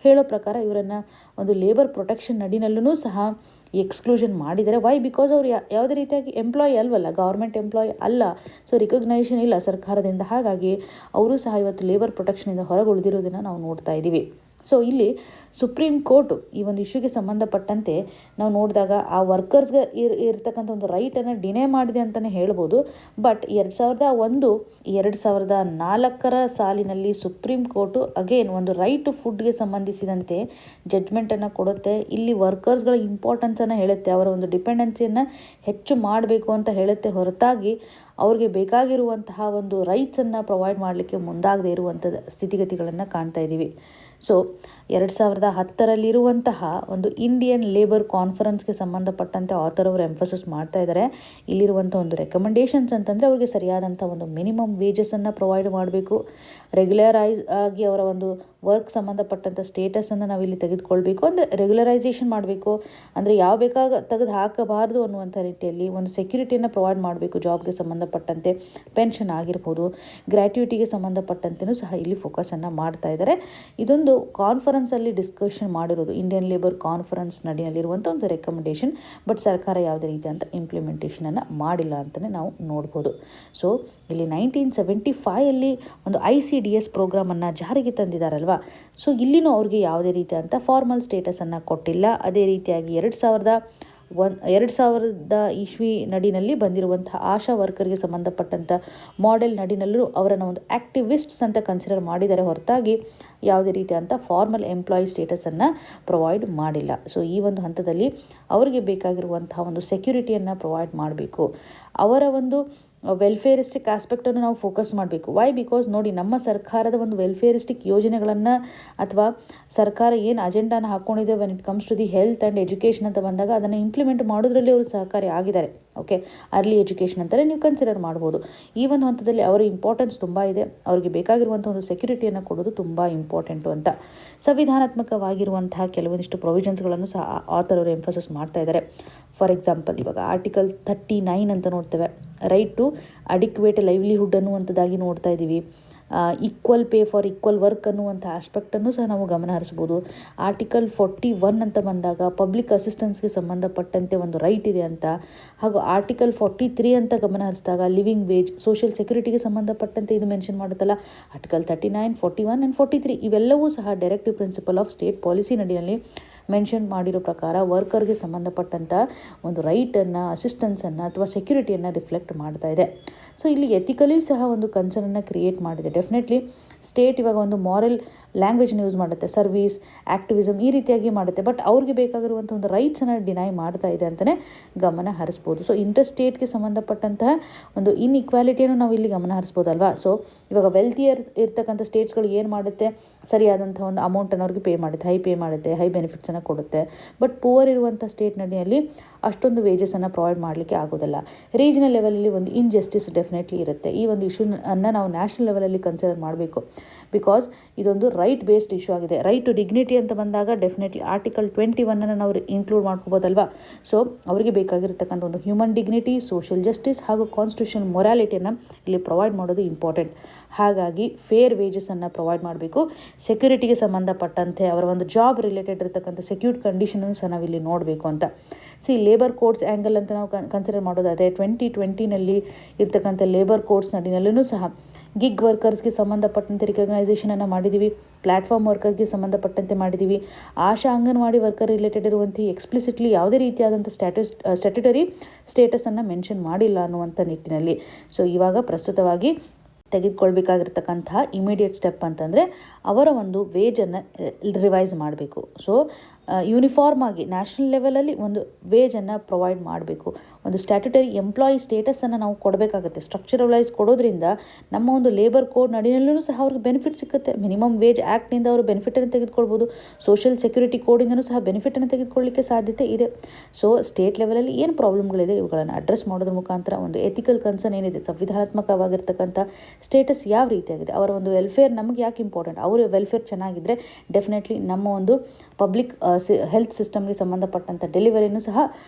ಹೇಳೋ ಪ್ರಕಾರ ಇವರನ್ನು ಒಂದು ಲೇಬರ್ ಪ್ರೊಟೆಕ್ಷನ್ ನಡಿನಲ್ಲೂ ಸಹ ಎಕ್ಸ್ಕ್ಲೂಷನ್ ಮಾಡಿದ್ದಾರೆ. ವೈ? ಬಿಕಾಸ್ ಅವ್ರು ಯಾವುದೇ ರೀತಿಯಾಗಿ ಎಂಪ್ಲಾಯಿ ಅಲ್ವಲ್ಲ, ಗೌರ್ಮೆಂಟ್ ಎಂಪ್ಲಾಯಿ ಅಲ್ಲ. ಸೊ ರಿಕಗ್ನೈಸೇಷನ್ ಇಲ್ಲ ಸರ್ಕಾರದಿಂದ, ಹಾಗಾಗಿ ಅವರು ಸಹ ಇವತ್ತು ಲೇಬರ್ ಪ್ರೊಟೆಕ್ಷನಿಂದ ಹೊರಗುಳಿದಿರೋದನ್ನು ನಾವು ನೋಡ್ತಾ ಇದ್ದೀವಿ. ಸೊ ಇಲ್ಲಿ ಸುಪ್ರೀಂ ಕೋರ್ಟು ಈ ಒಂದು ಇಶ್ಯೂಗೆ ಸಂಬಂಧಪಟ್ಟಂತೆ ನಾವು ನೋಡಿದಾಗ ಆ ವರ್ಕರ್ಸ್ಗೆ ಇರ್ತಕ್ಕಂಥ ಒಂದು ರೈಟನ್ನು ಡಿನೇ ಮಾಡಿದೆ ಅಂತಲೇ ಹೇಳ್ಬೋದು. ಬಟ್ 2001-2004 ಸಾಲಿನಲ್ಲಿ ಸುಪ್ರೀಂ ಕೋರ್ಟು ಅಗೇನ್ ಒಂದು ರೈಟ್ ಟು ಫುಡ್ಗೆ ಸಂಬಂಧಿಸಿದಂತೆ ಜಡ್ಜ್ಮೆಂಟನ್ನು ಕೊಡುತ್ತೆ. ಇಲ್ಲಿ ವರ್ಕರ್ಸ್ಗಳ ಇಂಪಾರ್ಟೆನ್ಸನ್ನು ಹೇಳುತ್ತೆ, ಅವರ ಒಂದು ಡಿಪೆಂಡೆನ್ಸಿಯನ್ನು ಹೆಚ್ಚು ಮಾಡಬೇಕು ಅಂತ ಹೇಳುತ್ತೆ, ಹೊರತಾಗಿ ಅವ್ರಿಗೆ ಬೇಕಾಗಿರುವಂತಹ ಒಂದು ರೈಟ್ಸನ್ನು ಪ್ರೊವೈಡ್ ಮಾಡಲಿಕ್ಕೆ ಮುಂದಾಗದೇ ಇರುವಂಥ ಸ್ಥಿತಿಗತಿಗಳನ್ನು ಕಾಣ್ತಾ ಇದ್ದೀವಿ. ಸೊ 2010 ಒಂದು ಇಂಡಿಯನ್ ಲೇಬರ್ ಕಾನ್ಫರೆನ್ಸ್ಗೆ ಸಂಬಂಧಪಟ್ಟಂತೆ ಆಥರ್ ಅವರು ಎಂಫಸಿಸ್ ಮಾಡ್ತಾ ಇದ್ದಾರೆ. ಇಲ್ಲಿರುವಂಥ ಒಂದು ರೆಕಮೆಂಡೇಷನ್ಸ್ ಅಂತಂದರೆ ಅವ್ರಿಗೆ ಸರಿಯಾದಂಥ ಒಂದು ಮಿನಿಮಮ್ ವೇಜಸನ್ನು ಪ್ರೊವೈಡ್ ಮಾಡಬೇಕು. ರೆಗ್ಯುಲರೈಸ್ ಆಗಿ ಅವರ ಒಂದು ವರ್ಕ್ ಸಂಬಂಧಪಟ್ಟಂಥ ಸ್ಟೇಟಸನ್ನು ನಾವಿಲ್ಲಿ ತೆಗೆದುಕೊಳ್ಬೇಕು, ಅಂದರೆ ರೆಗ್ಯುಲರೈಸೇಷನ್ ಮಾಡಬೇಕು. ಅಂದರೆ ಯಾವ ತೆಗೆದು ಹಾಕಬಾರ್ದು ಅನ್ನುವಂಥ ರೀತಿಯಲ್ಲಿ ಒಂದು ಸೆಕ್ಯೂರಿಟಿಯನ್ನು ಪ್ರೊವೈಡ್ ಮಾಡಬೇಕು. ಜಾಬ್ಗೆ ಸಂಬಂಧಪಟ್ಟಂತೆ ಪೆನ್ಷನ್ ಆಗಿರ್ಬೋದು, ಗ್ರ್ಯಾಟ್ಯುಟಿಗೆ ಸಂಬಂಧಪಟ್ಟಂತೆಯೂ ಸಹ ಇಲ್ಲಿ ಫೋಕಸನ್ನು ಮಾಡ್ತಾ ಇದ್ದಾರೆ. ಇದೊಂದು ಕಾನ್ಫರೆನ್ಸಲ್ಲಿ ಡಿಸ್ಕಷನ್ ಮಾಡಿರೋದು, ಇಂಡಿಯನ್ ಲೇಬರ್ ಕಾನ್ಫರೆನ್ಸ್ ನಡಿನಲ್ಲಿರುವಂಥ ಒಂದು ರೆಕಮೆಂಡೇಷನ್. ಬಟ್ ಸರ್ಕಾರ ಯಾವುದೇ ರೀತಿಯಂಥ ಇಂಪ್ಲಿಮೆಂಟೇಷನನ್ನು ಮಾಡಿಲ್ಲ ಅಂತಲೇ ನಾವು ನೋಡ್ಬೋದು. ಸೊ ಇಲ್ಲಿ 1975 ಒಂದು ICDS ಪ್ರೋಗ್ರಾಮನ್ನು ಜಾರಿಗೆ ತಂದಿದ್ದಾರಲ್ವ. ಸೊ ಇಲ್ಲಿನೂ ಅವ್ರಿಗೆ ಯಾವುದೇ ರೀತಿಯಂಥ ಫಾರ್ಮಲ್ ಸ್ಟೇಟಸನ್ನು ಕೊಟ್ಟಿಲ್ಲ. ಅದೇ ರೀತಿಯಾಗಿ 2000 ಇಸ್ವಿ ನಡಿನಲ್ಲಿ ಬಂದಿರುವಂತಹ ಆಶಾ ವರ್ಕರ್ಗೆ ಸಂಬಂಧಪಟ್ಟಂಥ ಮಾಡೆಲ್ ನಡಿನಲ್ಲೂ ಅವರನ್ನು ಒಂದು ಆ್ಯಕ್ಟಿವಿಸ್ಟ್ಸ್ ಅಂತ ಕನ್ಸಿಡರ್ ಮಾಡಿದ್ದಾರೆ, ಹೊರತಾಗಿ ಯಾವುದೇ ರೀತಿಯಂಥ ಫಾರ್ಮಲ್ ಎಂಪ್ಲಾಯಿ ಸ್ಟೇಟಸನ್ನು ಪ್ರೊವೈಡ್ ಮಾಡಿಲ್ಲ. ಸೊ ಈ ಒಂದು ಹಂತದಲ್ಲಿ ಅವರಿಗೆ ಬೇಕಾಗಿರುವಂತಹ ಒಂದು ಸೆಕ್ಯೂರಿಟಿಯನ್ನು ಪ್ರೊವೈಡ್ ಮಾಡಬೇಕು. ಅವರ ಒಂದು ವೆಲ್ಫೇರಿಸ್ಟಿಕ್ ಆಸ್ಪೆಕ್ಟನ್ನು ನಾವು ಫೋಕಸ್ ಮಾಡಬೇಕು. ವೈ? ಬಿಕಾಸ್ ನೋಡಿ, ನಮ್ಮ ಸರ್ಕಾರದ ಒಂದು ವೆಲ್ಫೇರಿಸ್ಟಿಕ್ ಯೋಜನೆಗಳನ್ನು ಅಥವಾ ಸರ್ಕಾರ ಏನು ಅಜೆಂಡಾನ ಹಾಕ್ಕೊಂಡಿದೆ when it comes to the health and education ಅಂತ ಬಂದಾಗ ಅದನ್ನು ಇಂಪ್ಲಿಮೆಂಟ್ ಮಾಡೋದ್ರಲ್ಲಿ ಅವರು ಸಹಕಾರಿ ಆಗಿದ್ದಾರೆ. ಓಕೆ, ಅರ್ಲಿ ಎಜುಕೇಷನ್ ಅಂತಲೇ ನೀವು ಕನ್ಸಿಡರ್ ಮಾಡ್ಬೋದು. ಈ ಒಂದು ಹಂತದಲ್ಲಿ ಅವರ ಇಂಪಾರ್ಟೆನ್ಸ್ ತುಂಬ ಇದೆ. ಅವರಿಗೆ ಬೇಕಾಗಿರುವಂಥ ಒಂದು ಸೆಕ್ಯೂರಿಟಿಯನ್ನು ಕೊಡೋದು ತುಂಬ ಇಂಪಾರ್ಟೆಂಟು ಅಂತ ಸಂವಿಧಾನಾತ್ಮಕವಾಗಿರುವಂತಹ ಕೆಲವೊಂದಿಷ್ಟು ಪ್ರೊವಿಷನ್ಸ್ಗಳನ್ನು ಸಹ ಆಥರ್ ಅವರು ಎಂಫಸಿಸ್ ಮಾಡ್ತಾ ಇದ್ದಾರೆ. ಫಾರ್ ಎಕ್ಸಾಂಪಲ್, ಇವಾಗ ಆರ್ಟಿಕಲ್ 39 ಅಂತ ನೋಡ್ತೇವೆ, ರೈಟ್ ಟು ಅಡಿಕ್ವೇಟ್ ಲೈವ್ಲಿಹುಡ್ ಅನ್ನುವಂಥದ್ದಾಗಿ ನೋಡ್ತಾ ಇದ್ದೀವಿ. Equal pay for equal work ಅನ್ನುವಂಥ ಆಸ್ಪೆಕ್ಟನ್ನು ಸಹ ನಾವು ಗಮನ ಹರಿಸ್ಬೋದು. ಆರ್ಟಿಕಲ್ 41 ಅಂತ ಬಂದಾಗ ಪಬ್ಲಿಕ್ ಅಸಿಸ್ಟೆನ್ಸ್ಗೆ ಸಂಬಂಧಪಟ್ಟಂತೆ ಒಂದು ರೈಟ್ ಇದೆ ಅಂತ. ಹಾಗೂ ಆರ್ಟಿಕಲ್ 43 ಅಂತ ಗಮನ ಹರಿಸಿದಾಗ ಲಿವಿಂಗ್ ವೇಜ್, ಸೋಷಿಯಲ್ ಸೆಕ್ಯೂರಿಟಿಗೆ ಸಂಬಂಧಪಟ್ಟಂತೆ ಇದು ಮೆನ್ಷನ್ ಮಾಡುತ್ತಲ್ಲ. ಆರ್ಟಿಕಲ್ 39, 41 ಆ್ಯಂಡ್ 43 ಇವೆಲ್ಲವೂ ಸಹ directive principle of state policy ನಡಿನಲ್ಲಿ ಮೆನ್ಷನ್ ಮಾಡಿರೋ ಪ್ರಕಾರ ವರ್ಕರ್ಗೆ ಸಂಬಂಧಪಟ್ಟಂಥ ಒಂದು ರೈಟನ್ನು, ಅಸಿಸ್ಟೆನ್ಸನ್ನು ಅಥವಾ ಸೆಕ್ಯೂರಿಟಿಯನ್ನು ರಿಫ್ಲೆಕ್ಟ್ ಮಾಡ್ತಾ ಇದೆ. ಸೊ ಇಲ್ಲಿ ಎಥಿಕಲಿ ಸಹ ಒಂದು ಕನ್ಸರ್ನನ್ನು ಕ್ರಿಯೇಟ್ ಮಾಡಿದೆ. ಡೆಫಿನೆಟ್ಲಿ ಸ್ಟೇಟ್ ಇವಾಗ ಒಂದು ಮಾರಲ್ ಲ್ಯಾಂಗ್ವೇಜನ್ನು ಯೂಸ್ ಮಾಡುತ್ತೆ, ಸರ್ವೀಸ್, ಆ್ಯಕ್ಟಿವಿಸಮ್ ಈ ರೀತಿಯಾಗಿ ಮಾಡುತ್ತೆ. ಬಟ್ ಅವ್ರಿಗೆ ಬೇಕಾಗಿರುವಂಥ ಒಂದು ರೈಟ್ಸನ್ನು ಡಿನೈ ಮಾಡ್ತಾ ಇದೆ ಅಂತಲೇ ಗಮನ ಹರಿಸ್ಬೋದು. ಸೊ ಇಂಟರ್ ಸ್ಟೇಟ್ಗೆ ಸಂಬಂಧಪಟ್ಟಂತಹ ಒಂದು ಇನ್ಇಕ್ವಾಲಿಟಿಯನ್ನು ನಾವು ಇಲ್ಲಿ ಗಮನ ಹರಿಸ್ಬೋದಲ್ವಾ. ಸೊ ಇವಾಗ ವೆಲ್ತಿಯರ್ ಇರ್ತಕ್ಕಂಥ ಸ್ಟೇಟ್ಸ್ಗಳು ಏನು ಮಾಡುತ್ತೆ, ಸರಿಯಾದಂಥ ಒಂದು ಅಮೌಂಟನ್ನು ಅವ್ರಿಗೆ ಪೇ ಮಾಡುತ್ತೆ, ಹೈ ಪೇ ಮಾಡುತ್ತೆ, ಹೈ ಬೆನಿಫಿಟ್ಸನ್ನು ಕೊಡುತ್ತೆ. ಬಟ್ ಪುವರ್ ಇರುವಂಥ ಸ್ಟೇಟ್ ನಡಿಯಲ್ಲಿ ಅಷ್ಟೊಂದು ವೇಜಸನ್ನು ಪ್ರೊವೈಡ್ ಮಾಡಲಿಕ್ಕೆ ಆಗೋದಿಲ್ಲ. ರೀಜನಲ್ ಲೆವೆಲಲ್ಲಿ ಒಂದು ಇನ್ಜಸ್ಟಿಸ್ ಡೆಫಿನೆಟ್ಲಿ ಇರುತ್ತೆ. ಈ ಒಂದು ಇಶ್ಯೂನ ನಾವು ನ್ಯಾಷನಲ್ ಲೆವೆಲಲ್ಲಿ ಕನ್ಸಿಡರ್ ಮಾಡಬೇಕು. ಬಿಕಾಸ್ ಇದೊಂದು ರೈಟ್ ಬೇಸ್ಡ್ ಇಶ್ಯೂ ಆಗಿದೆ. ರೈಟ್ ಟು ಡಿಗ್ನಿಟಿ ಅಂತ ಬಂದಾಗ ಡೆಫಿನೆಟ್ಲಿ ಆರ್ಟಿಕಲ್ 21 ನಾವು ಇನ್ಕ್ಲೂಡ್ ಮಾಡ್ಕೋಬೋದಲ್ವಾ. ಸೊ ಅವರಿಗೆ ಬೇಕಾಗಿರ್ತಕ್ಕಂಥ ಒಂದು ಹ್ಯೂಮನ್ ಡಿಗ್ನಿಟಿ, ಸೋಷಿಯಲ್ ಜಸ್ಟಿಸ್ ಹಾಗೂ ಕಾನ್ಸ್ಟಿಟ್ಯೂಷನ್ ಮೊರಾಲಿಟಿಯನ್ನು ಇಲ್ಲಿ ಪ್ರೊವೈಡ್ ಮಾಡೋದು ಇಂಪಾರ್ಟೆಂಟ್. ಹಾಗಾಗಿ ಫೇರ್ ವೇಜಸನ್ನು ಪ್ರೊವೈಡ್ ಮಾಡಬೇಕು. ಸೆಕ್ಯೂರಿಟಿಗೆ ಸಂಬಂಧಪಟ್ಟಂತೆ ಅವರ ಒಂದು ಜಾಬ್ ರಿಲೇಟೆಡ್ ಇರತಕ್ಕಂಥ ಸೆಕ್ಯೂರ್ಡ್ ಕಂಡೀಷನನ್ನು ಸಹ ನಾವಿಲ್ಲಿ ನೋಡಬೇಕು ಅಂತ. ಲೇಬರ್ ಕೋಡ್ಸ್ ಆ್ಯಂಗಲ್ ಅಂತ ನಾವು ಕನ್ಸಿಡರ್ ಮಾಡೋದಾದರೆ 2020ನಲ್ಲಿ ಇರ್ತಕ್ಕಂಥ ಲೇಬರ್ ಕೋಡ್ಸ್ ನಡಿನಲ್ಲೂ ಸಹ ಗಿಗ್ ವರ್ಕರ್ಸ್ಗೆ ಸಂಬಂಧಪಟ್ಟಂತೆ ರಿಕಗ್ನೈಸೇಷನನ್ನು ಮಾಡಿದ್ದೀವಿ, ಪ್ಲ್ಯಾಟ್ಫಾರ್ಮ್ ವರ್ಕರ್ಗೆ ಸಂಬಂಧಪಟ್ಟಂತೆ ಮಾಡಿದ್ದೀವಿ. ಆಶಾ ಅಂಗನವಾಡಿ ವರ್ಕರ್ ರಿಲೇಟೆಡ್ ಇರುವಂಥ ಎಕ್ಸ್ಪ್ಲಿಸಿಟ್ಲಿ ಯಾವುದೇ ರೀತಿಯಾದಂಥ ಸ್ಟ್ಯಾಟ್ಯುಟರಿ ಸ್ಟೇಟಸನ್ನು ಮೆನ್ಷನ್ ಮಾಡಿಲ್ಲ ಅನ್ನುವಂಥ ನಿಟ್ಟಿನಲ್ಲಿ. ಸೊ ಇವಾಗ ಪ್ರಸ್ತುತವಾಗಿ ತೆಗೆದುಕೊಳ್ಬೇಕಾಗಿರ್ತಕ್ಕಂತಹ ಇಮಿಡಿಯೇಟ್ ಸ್ಟೆಪ್ ಅಂತಂದರೆ ಅವರ ಒಂದು ವೇಜನ್ನು ರಿವೈಸ್ ಮಾಡಬೇಕು. ಸೊ ಯೂನಿಫಾರ್ಮ್ ಆಗಿ ನ್ಯಾಷನಲ್ ಲೆವೆಲಲ್ಲಿ ಒಂದು ವೇಜನ್ನು ಪ್ರೊವೈಡ್ ಮಾಡಬೇಕು. ಒಂದು ಸ್ಟ್ಯಾಟ್ಯುಟರಿ ಎಂಪ್ಲಾಯಿ ಸ್ಟೇಟಸನ್ನು ನಾವು ಕೊಡಬೇಕಾಗುತ್ತೆ. ಸ್ಟ್ರಕ್ಚರಲೈಸ್ ಕೊಡೋದ್ರಿಂದ ನಮ್ಮ ಒಂದು ಲೇಬರ್ ಕೋಡ್ ನಡಿನಲ್ಲೂ ಸಹ ಅವ್ರಿಗೆ ಬೆನಿಫಿಟ್ ಸಿಗುತ್ತೆ. ಮಿನಿಮಮ್ ವೇಜ್ ಆ್ಯಕ್ಟ್ನಿಂದ ಅವರು ಬೆನಿಫಿಟನ್ನು ತೆಗೆದುಕೊಳ್ಬೋದು. ಸೋಷಿಯಲ್ ಸೆಕ್ಯೂರಿಟಿ ಕೋಡಿಂದನೂ ಸಹ ಬೆನಿಫಿಟನ್ನು ತೆಗೆದುಕೊಳ್ಳಲಿಕ್ಕೆ ಸಾಧ್ಯತೆ ಇದೆ. ಸೊ ಸ್ಟೇಟ್ ಲೆವೆಲಲ್ಲಿ ಏನು ಪ್ರಾಬ್ಲಮ್ಗಳಿದೆ ಇವುಗಳನ್ನು ಅಡ್ರೆಸ್ ಮಾಡೋದ್ರ ಮುಖಾಂತರ ಒಂದು ಎಥಿಕಲ್ ಕನ್ಸರ್ನ್ ಏನಿದೆ, ಸಂವಿಧಾನಾತ್ಮಕವಾಗಿರ್ತಕ್ಕಂಥ ಸ್ಟೇಟಸ್ ಯಾವ ರೀತಿಯಾಗಿದೆ, ಅವರ ಒಂದು ವೆಲ್ಫೇರ್ ನಮಗೆ ಯಾಕೆ ಇಂಪಾರ್ಟೆಂಟ್, ಅವರ ವೆಲ್ಫೇರ್ ಚೆನ್ನಾಗಿದ್ದರೆ ಡೆಫಿನೆಟ್ಲಿ ನಮ್ಮ ಒಂದು ಪಬ್ಲಿಕ್ ಹೆಲ್ತ್ ಸಿಸ್ಟಮ್ಗೆ ಸಂಬಂಧಪಟ್ಟಂಥ ಡೆಲಿವರಿನೂ ಸಹ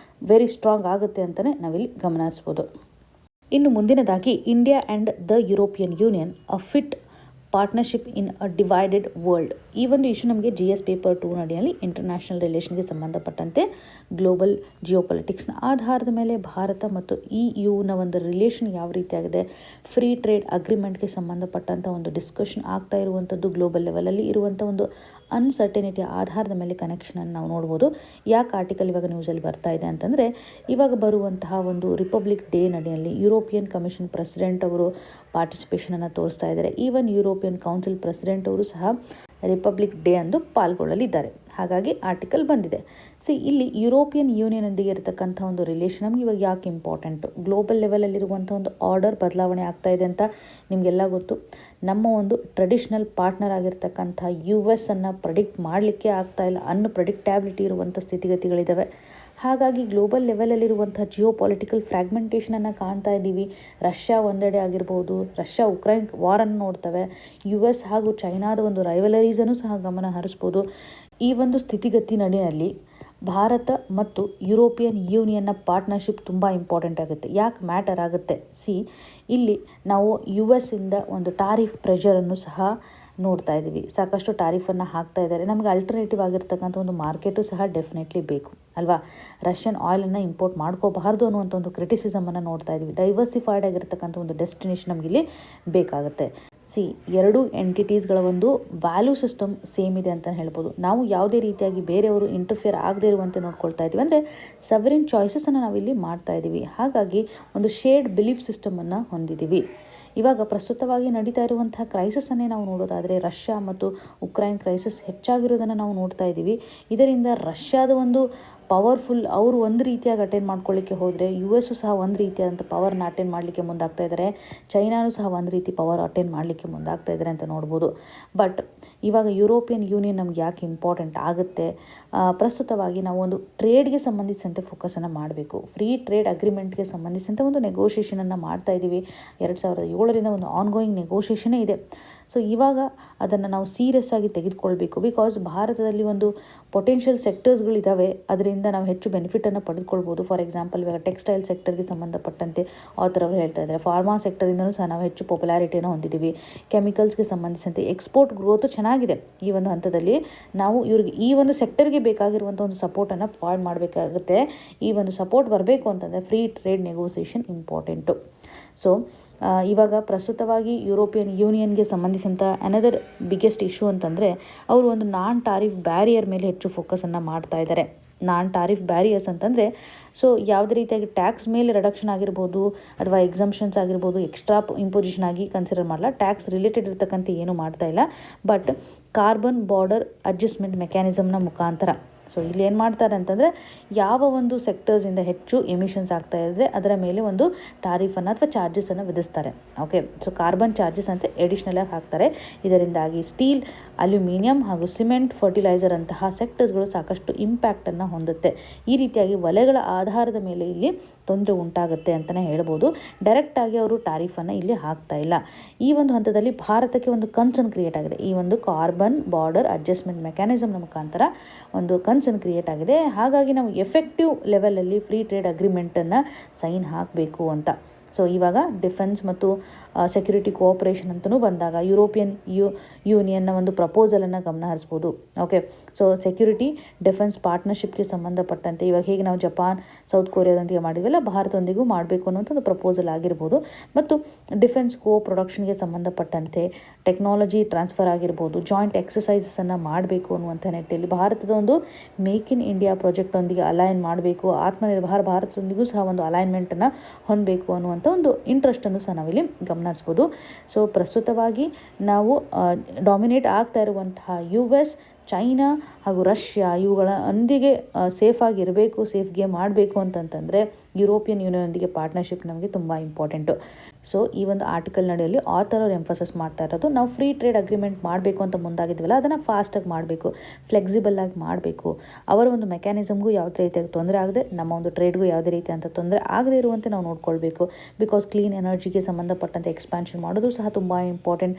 ವೆರಿ ಸ್ಟ್ರಾಂಗ್ ಆಗುತ್ತೆ ಅಂತಲೇ ನಾವಿಲ್ಲಿ ಗಮನಿಸ್ಬೋದು. ಇನ್ನು ಮುಂದಿನದಾಗಿ India and the European Union a fit partnership in a divided world. ಈ ಒಂದು ಇಶ್ಯೂ ನಮಗೆ GS ಪೇಪರ್ 2 ನಡಿಯಲ್ಲಿ ಇಂಟರ್ನ್ಯಾಷನಲ್ ರಿಲೇಷನ್ಗೆ ಸಂಬಂಧಪಟ್ಟಂತೆ ಗ್ಲೋಬಲ್ ಜಿಯೋಪೊಲಿಟಿಕ್ಸ್ನ ಆಧಾರದ ಮೇಲೆ ಭಾರತ ಮತ್ತು EUನ ಒಂದು ರಿಲೇಷನ್ ಯಾವ ರೀತಿಯಾಗಿದೆ, ಫ್ರೀ ಟ್ರೇಡ್ ಅಗ್ರಿಮೆಂಟ್ಗೆ ಸಂಬಂಧಪಟ್ಟಂಥ ಒಂದು ಡಿಸ್ಕಷನ್ ಆಗ್ತಾ ಇರುವಂಥದ್ದು ಗ್ಲೋಬಲ್ ಲೆವೆಲಲ್ಲಿ ಇರುವಂಥ ಒಂದು ಅನ್ಸರ್ಟನಿಟಿ ಆಧಾರದ ಮೇಲೆ ಕನೆಕ್ಷನನ್ನು ನಾವು ನೋಡ್ಬೋದು. ಯಾಕೆ ಆರ್ಟಿಕಲ್ ಇವಾಗ ನ್ಯೂಸಲ್ಲಿ ಬರ್ತಾ ಇದೆ ಅಂತಂದರೆ, ಇವಾಗ ಬರುವಂತಹ ಒಂದು ರಿಪಬ್ಲಿಕ್ ಡೇ ನಡಿಯಲ್ಲಿ ಯುರೋಪಿಯನ್ ಕಮಿಷನ್ ಪ್ರೆಸಿಡೆಂಟ್ ಅವರು ಪಾರ್ಟಿಸಿಪೇಷನನ್ನು ತೋರಿಸ್ತಾ ಇದ್ದಾರೆ. ಈವನ್ ಯುರೋಪಿಯನ್ ಕೌನ್ಸಿಲ್ ಪ್ರೆಸಿಡೆಂಟ್ ಅವರು ಸಹ ರಿಪಬ್ಲಿಕ್ ಡೇ ಅಂದು ಪಾಲ್ಗೊಳ್ಳಲಿದ್ದಾರೆ. ಹಾಗಾಗಿ ಆರ್ಟಿಕಲ್ ಬಂದಿದೆ. ಇಲ್ಲಿ ಯುರೋಪಿಯನ್ ಯೂನಿಯನ್ನೊಂದಿಗೆ ಇರತಕ್ಕಂಥ ಒಂದು ರಿಲೇಷನ್ ನಮ್ಗೆ ಇವಾಗ ಯಾಕೆ ಇಂಪಾರ್ಟೆಂಟು, ಗ್ಲೋಬಲ್ ಲೆವೆಲಲ್ಲಿರುವಂಥ ಒಂದು ಆರ್ಡರ್ ಬದಲಾವಣೆ ಆಗ್ತಾ ಇದೆ ಅಂತ ನಿಮಗೆಲ್ಲ ಗೊತ್ತು. ನಮ್ಮ ಒಂದು ಟ್ರೆಡಿಷ್ನಲ್ ಪಾರ್ಟ್ನರ್ ಆಗಿರ್ತಕ್ಕಂಥ US ಅನ್ನು ಪ್ರೆಡಿಕ್ಟ್ ಮಾಡಲಿಕ್ಕೆ ಆಗ್ತಾ ಇಲ್ಲ, ಅನ್ಪ್ರೆಡಿಕ್ಟಬಿಲಿಟಿ ಇರುವಂಥ ಸ್ಥಿತಿಗತಿಗಳಿದ್ದಾವೆ. ಹಾಗಾಗಿ ಗ್ಲೋಬಲ್ ಲೆವೆಲಲ್ಲಿರುವಂಥ ಜಿಯೋ ಪೊಲಿಟಿಕಲ್ ಫ್ರ್ಯಾಗ್ಮೆಂಟೇಷನನ್ನು ಕಾಣ್ತಾ ಇದ್ದೀವಿ. ರಷ್ಯಾ ಒಂದೆಡೆ ಆಗಿರ್ಬೋದು, ರಷ್ಯಾ ಉಕ್ರೈನ್ ವಾರನ್ನು ನೋಡ್ತವೆ, US ಹಾಗೂ ಚೈನಾದ ಒಂದು ರೈವಲರೀಸನ್ನು ಸಹ ಗಮನ ಹರಿಸ್ಬೋದು. ಈ ಒಂದು ಸ್ಥಿತಿಗತಿ ನಡಿನಲ್ಲಿ ಭಾರತ ಮತ್ತು ಯುರೋಪಿಯನ್ ಯೂನಿಯನ್ನ ಪಾರ್ಟ್ನರ್ಶಿಪ್ ತುಂಬ ಇಂಪಾರ್ಟೆಂಟ್ ಆಗುತ್ತೆ. ಯಾಕೆ ಮ್ಯಾಟರ್ ಆಗುತ್ತೆ, ಇಲ್ಲಿ ನಾವು US ಇಂದ ಒಂದು ಟಾರಿಫ್ ಪ್ರೆಷರನ್ನು ಸಹ ನೋಡ್ತಾ ಇದ್ದೀವಿ. ಸಾಕಷ್ಟು ಟಾರಿಫನ್ನು ಹಾಕ್ತಾ ಇದ್ದಾರೆ. ನಮಗೆ ಅಲ್ಟರ್ನೇಟಿವ್ ಆಗಿರ್ತಕ್ಕಂಥ ಒಂದು ಮಾರ್ಕೆಟು ಸಹ ಡೆಫಿನೆಟ್ಲಿ ಬೇಕು ಅಲ್ವಾ. ರಷ್ಯನ್ ಆಯಿಲನ್ನು ಇಂಪೋರ್ಟ್ ಮಾಡ್ಕೋಬಾರ್ದು ಅನ್ನುವಂಥ ಒಂದು ಕ್ರಿಟಿಸಿಸಮನ್ನು ನೋಡ್ತಾ ಇದ್ದೀವಿ. ಡೈವರ್ಸಿಫೈಡ್ ಆಗಿರ್ತಕ್ಕಂಥ ಒಂದು ಡೆಸ್ಟಿನೇಷನ್ ನಮಗಿಲ್ಲಿ ಬೇಕಾಗುತ್ತೆ. ಎರಡು ಎಂಟಿಟೀಸ್ಗಳ ಒಂದು ವ್ಯಾಲ್ಯೂ ಸಿಸ್ಟಮ್ ಸೇಮ್ ಇದೆ ಅಂತ ಹೇಳ್ಬೋದು. ನಾವು ಯಾವುದೇ ರೀತಿಯಾಗಿ ಬೇರೆಯವರು ಇಂಟರ್ಫಿಯರ್ ಆಗದೇ ಇರುವಂತೆ ನೋಡ್ಕೊಳ್ತಾ ಇದ್ದೀವಿ. ಅಂದರೆ ಸವರಿನ್ ಚಾಯ್ಸಸನ್ನು ನಾವಿಲ್ಲಿ ಮಾಡ್ತಾ ಇದ್ದೀವಿ. ಹಾಗಾಗಿ ಒಂದು ಶೇರ್ಡ್ ಬಿಲೀಫ್ ಸಿಸ್ಟಮನ್ನು ಹೊಂದಿದ್ದೀವಿ. ಇವಾಗ ಪ್ರಸ್ತುತವಾಗಿ ನಡೀತಾ ಇರುವಂತಹ ಕ್ರೈಸಿಸನ್ನೇ ನಾವು ನೋಡೋದಾದರೆ ರಷ್ಯಾ ಮತ್ತು ಉಕ್ರೈನ್ ಕ್ರೈಸಿಸ್ ಹೆಚ್ಚಾಗಿರೋದನ್ನು ನಾವು ನೋಡ್ತಾ ಇದ್ದೀವಿ. ಇದರಿಂದ ರಷ್ಯಾದ ಒಂದು ಪವರ್ಫುಲ್ ಅವರು ಒಂದು ರೀತಿಯಾಗಿ ಅಟೆಂಡ್ ಮಾಡ್ಕೊಳ್ಳಿಕ್ಕೆ ಹೋದರೆ US ಸಹ ಒಂದು ರೀತಿಯಾದಂಥ ಪವರ್ನ ಅಟೆಂಡ್ ಮಾಡಲಿಕ್ಕೆ ಮುಂದಾಗ್ತಾ ಇದ್ದಾರೆ. ಚೈನಾನು ಸಹ ಒಂದು ರೀತಿ ಪವರ್ ಅಟೆಂಡ್ ಮಾಡಲಿಕ್ಕೆ ಮುಂದಾಗ್ತಾ ಇದ್ದಾರೆ ಅಂತ ನೋಡ್ಬೋದು. ಬಟ್ ಇವಾಗ ಯುರೋಪಿಯನ್ ಯೂನಿಯನ್ ನಮ್ಗೆ ಯಾಕೆ ಇಂಪಾರ್ಟೆಂಟ್ ಆಗುತ್ತೆ, ಪ್ರಸ್ತುತವಾಗಿ ನಾವು ಒಂದು ಟ್ರೇಡ್ಗೆ ಸಂಬಂಧಿಸಿದಂತೆ ಫೋಕಸನ್ನು ಮಾಡಬೇಕು. ಫ್ರೀ ಟ್ರೇಡ್ ಅಗ್ರಿಮೆಂಟ್ಗೆ ಸಂಬಂಧಿಸಿದಂತೆ ಒಂದು ನೆಗೋಷಿಯೇಷನನ್ನು ಮಾಡ್ತಾ ಇದ್ದೀವಿ. 2007ರಿಂದ ಒಂದು ಆನ್ಗೋಯಿಂಗ್ ನೆಗೋಷಿಯೇಷನೇ ಇದೆ. ಸೊ ಇವಾಗ ಅದನ್ನು ನಾವು ಸೀರಿಯಸ್ ಆಗಿ ತೆಗೆದುಕೊಳ್ಬೇಕು. ಬಿಕಾಸ್ ಭಾರತದಲ್ಲಿ ಒಂದು ಪೊಟೆನ್ಷಿಯಲ್ ಸೆಕ್ಟರ್ಸ್ಗಳಿದ್ದಾವೆ, ಅದರಿಂದ ನಾವು ಹೆಚ್ಚು ಬೆನಿಫಿಟನ್ನು ಪಡೆದುಕೊಳ್ಬೋದು. ಫಾರ್ ಎಕ್ಸಾಂಪಲ್ ಇವಾಗ ಟೆಕ್ಸ್ಟೈಲ್ ಸೆಕ್ಟರ್ಗೆ ಸಂಬಂಧಪಟ್ಟಂತೆ ಆಥರ್ ಅವರು ಹೇಳ್ತಾ ಇದ್ದಾರೆ. ಫಾರ್ಮಾ ಸೆಕ್ಟರಿಂದನೂ ಸಹ ನಾವು ಹೆಚ್ಚು ಪಾಪ್ಯುಲಾರಿಟಿಯನ್ನು ಹೊಂದಿದ್ದೀವಿ. ಕೆಮಿಕಲ್ಸ್ಗೆ ಸಂಬಂಧಿಸಿದಂತೆ ಎಕ್ಸ್ಪೋರ್ಟ್ ಗ್ರೋತು ಚೆನ್ನಾಗಿದೆ. ಈ ಒಂದು ಹಂತದಲ್ಲಿ ನಾವು ಇವ್ರಿಗೆ ಈ ಒಂದು ಸೆಕ್ಟರ್ಗೆ ಬೇಕಾಗಿರುವಂಥ ಒಂದು ಸಪೋರ್ಟನ್ನು ಪ್ರೊವೈಡ್ ಮಾಡಬೇಕಾಗುತ್ತೆ. ಈ ಒಂದು ಸಪೋರ್ಟ್ ಬರಬೇಕು ಅಂತಂದರೆ free trade negotiation important. So ಇವಾಗ ಪ್ರಸ್ತುತವಾಗಿ ಯುರೋಪಿಯನ್ ಯೂನಿಯನ್ಗೆ ಸಂಬಂಧಿಸಿದಂಥ ಅನದರ್ ಬಿಗ್ಗೆಸ್ಟ್ ಇಶ್ಯೂ ಅಂತಂದರೆ ಅವರು ಒಂದು ನಾನ್ ಟಾರಿಫ್ ಬ್ಯಾರಿಯರ್ ಮೇಲೆ ಹೆಚ್ಚು ಫೋಕಸನ್ನು ಮಾಡ್ತಾ ಇದ್ದಾರೆ. ನಾನ್ ಟಾರಿಫ್ ಬ್ಯಾರಿಯರ್ಸ್ ಅಂತಂದರೆ ಸೊ ಯಾವುದೇ ರೀತಿಯಾಗಿ ಟ್ಯಾಕ್ಸ್ ಮೇಲೆ ರಿಡಕ್ಷನ್ ಆಗಿರ್ಬೋದು ಅಥವಾ ಎಕ್ಸಂಪ್ಷನ್ಸ್ ಆಗಿರ್ಬೋದು ಎಕ್ಸ್ಟ್ರಾ ಇಂಪೋಸಿಷನ್ ಆಗಿ ಕನ್ಸಿಡರ್ ಮಾಡಲ್ಲ. ಟ್ಯಾಕ್ಸ್ ರಿಲೇಟೆಡ್ ಇರ್ತಕ್ಕಂಥ ಏನೂ ಮಾಡ್ತಾ ಇಲ್ಲ. ಬಟ್ ಕಾರ್ಬನ್ ಬಾರ್ಡರ್ ಅಡ್ಜಸ್ಟ್ಮೆಂಟ್ ಮೆಕ್ಯಾನಿಸಮ್ನ ಮುಖಾಂತರ ಸೊ ಇಲ್ಲಿ ಏನು ಮಾಡ್ತಾರೆ ಅಂತಂದರೆ ಯಾವ ಒಂದು ಸೆಕ್ಟರ್ಸಿಂದ ಹೆಚ್ಚು ಎಮಿಷನ್ಸ್ ಆಗ್ತಾ ಇದ್ದರೆ ಅದರ ಮೇಲೆ ಒಂದು ಟಾರಿಫನ್ನು ಅಥವಾ ಚಾರ್ಜಸನ್ನು ವಿಧಿಸ್ತಾರೆ. ಓಕೆ, ಸೊ ಕಾರ್ಬನ್ ಚಾರ್ಜಸ್ ಅಂತ ಎಡಿಷ್ನಲಾಗಿ ಹಾಕ್ತಾರೆ. ಇದರಿಂದಾಗಿ ಸ್ಟೀಲ್, ಅಲ್ಯೂಮಿನಿಯಂ ಹಾಗೂ ಸಿಮೆಂಟ್, ಫರ್ಟಿಲೈಸರ್ ಅಂತಹ ಸೆಕ್ಟರ್ಸ್ಗಳು ಸಾಕಷ್ಟು ಇಂಪ್ಯಾಕ್ಟನ್ನು ಹೊಂದುತ್ತೆ. ಈ ರೀತಿಯಾಗಿ ವಲಯಗಳ ಆಧಾರದ ಮೇಲೆ ಇಲ್ಲಿ ತೊಂದರೆ ಉಂಟಾಗುತ್ತೆ ಅಂತಲೇ ಹೇಳ್ಬೋದು. ಡೈರೆಕ್ಟಾಗಿ ಅವರು ಟಾರಿಫನ್ನು ಇಲ್ಲಿ ಹಾಕ್ತಾ ಇಲ್ಲ. ಈ ಒಂದು ಹಂತದಲ್ಲಿ ಭಾರತಕ್ಕೆ ಒಂದು ಕನ್ಸರ್ನ್ ಕ್ರಿಯೇಟ್ ಆಗಿದೆ. ಈ ಒಂದು ಕಾರ್ಬನ್ ಬಾರ್ಡರ್ ಅಡ್ಜಸ್ಟ್ಮೆಂಟ್ ಮೆಕ್ಯಾನಿಸಮ್ನ ಮುಖಾಂತರ ಒಂದು ಕನ್ಸರ್ನ್ ಕ್ರಿಯೇಟ್ ಆಗಿದೆ. ಹಾಗಾಗಿ ನಾವು ಎಫೆಕ್ಟಿವ್ ಲೆವೆಲಲ್ಲಿ ಫ್ರೀ ಟ್ರೇಡ್ ಅಗ್ರಿಮೆಂಟನ್ನು ಸೈನ್ ಹಾಕಬೇಕು ಅಂತ. ಸೊ ಇವಾಗ ಡಿಫೆನ್ಸ್ ಮತ್ತು ಸೆಕ್ಯೂರಿಟಿ ಕೋಆಪರೇಷನ್ ಅಂತಲೂ ಬಂದಾಗ ಯುರೋಪಿಯನ್ ಯೂನಿಯನ್ನ ಒಂದು ಪ್ರಪೋಸಲನ್ನು ಗಮನ ಹರಿಸ್ಬೋದು. ಓಕೆ, ಸೊ ಸೆಕ್ಯೂರಿಟಿ ಡಿಫೆನ್ಸ್ ಪಾರ್ಟ್ನರ್ಶಿಪ್ಗೆ ಸಂಬಂಧಪಟ್ಟಂತೆ ಇವಾಗ ಹೇಗೆ ನಾವು ಜಪಾನ್, ಸೌತ್ ಕೊರಿಯಾದೊಂದಿಗೆ ಮಾಡಿದ್ವಲ್ಲ, ಭಾರತದೊಂದಿಗೂ ಮಾಡಬೇಕು ಅನ್ನೋಂಥ ಒಂದು ಪ್ರಪೋಸಲ್ ಆಗಿರ್ಬೋದು. ಮತ್ತು ಡಿಫೆನ್ಸ್ ಪ್ರೊಡಕ್ಷನ್ಗೆ ಸಂಬಂಧಪಟ್ಟಂತೆ ಟೆಕ್ನಾಲಜಿ ಟ್ರಾನ್ಸ್ಫರ್ ಆಗಿರ್ಬೋದು, ಜಾಯಿಂಟ್ ಎಕ್ಸಸೈಸನ್ನು ಮಾಡಬೇಕು ಅನ್ನುವಂಥ ನಿಟ್ಟಿನಲ್ಲಿ ಭಾರತದ ಒಂದು ಮೇಕ್ ಇನ್ ಇಂಡಿಯಾ ಪ್ರಾಜೆಕ್ಟೊಂದಿಗೆ ಅಲೈನ್ ಮಾಡಬೇಕು, ಆತ್ಮನಿರ್ಭರ ಭಾರತದೊಂದಿಗೂ ಸಹ ಒಂದು ಅಲೈನ್ಮೆಂಟನ್ನು ಹೊಂದಬೇಕು ಅನ್ನುವಂಥ ಒಂದು ಇಂಟ್ರೆಸ್ಟನ್ನು ಸಹ ನಾವಿಲ್ಲಿ ಗಮನಿಸ್ಬೋದು. ಸೊ ಪ್ರಸ್ತುತವಾಗಿ ನಾವು ಡಾಮಿನೇಟ್ ಆಗ್ತಾ ಇರುವಂತಹ US, ಚೈನಾ ಹಾಗೂ ರಷ್ಯಾ ಇವುಗಳೊಂದಿಗೆ ಸೇಫಾಗಿರಬೇಕು, ಸೇಫ್ ಗೇಮ್ ಮಾಡಬೇಕು ಅಂತಂತಂದರೆ ಯುರೋಪಿಯನ್ ಯೂನಿಯನ್ನೊಂದಿಗೆ ಪಾರ್ಟ್ನರ್ಶಿಪ್ ನಮಗೆ ತುಂಬ ಇಂಪಾರ್ಟೆಂಟು. ಸೊ ಈ ಒಂದು ಆರ್ಟಿಕಲ್ ನಡೆಯಲ್ಲಿ ಆಥರ್ ಅವರು ಎಂಫಸಸ್ ಮಾಡ್ತಾ ಇರೋದು, ನಾವು ಫ್ರೀ ಟ್ರೇಡ್ ಅಗ್ರಿಮೆಂಟ್ ಮಾಡಬೇಕು ಅಂತ ಮುಂದಾಗಿದ್ವಲ್ಲ, ಅದನ್ನು ಫಾಸ್ಟಾಗಿ ಮಾಡಬೇಕು, ಫ್ಲೆಕ್ಸಿಬಲ್ ಆಗಿ ಮಾಡಬೇಕು. ಅವರ ಒಂದು ಮೆಕ್ಯಾನಿಸಮ್ಗೂ ಯಾವುದೇ ರೀತಿಯಾಗಿ ತೊಂದರೆ ಆಗದೆ, ನಮ್ಮ ಒಂದು ಟ್ರೇಡ್ಗೂ ಯಾವುದೇ ರೀತಿಯಂಥ ತೊಂದರೆ ಆಗದೇ ಇರುವಂತೆ ನಾವು ನೋಡ್ಕೊಳ್ಬೇಕು. ಬಿಕಾಸ್ ಕ್ಲೀನ್ ಎನರ್ಜಿಗೆ ಸಂಬಂಧಪಟ್ಟಂತೆ ಎಕ್ಸ್ಪ್ಯಾನ್ಷನ್ ಮಾಡೋದು ಸಹ ತುಂಬ ಇಂಪಾರ್ಟೆಂಟ್.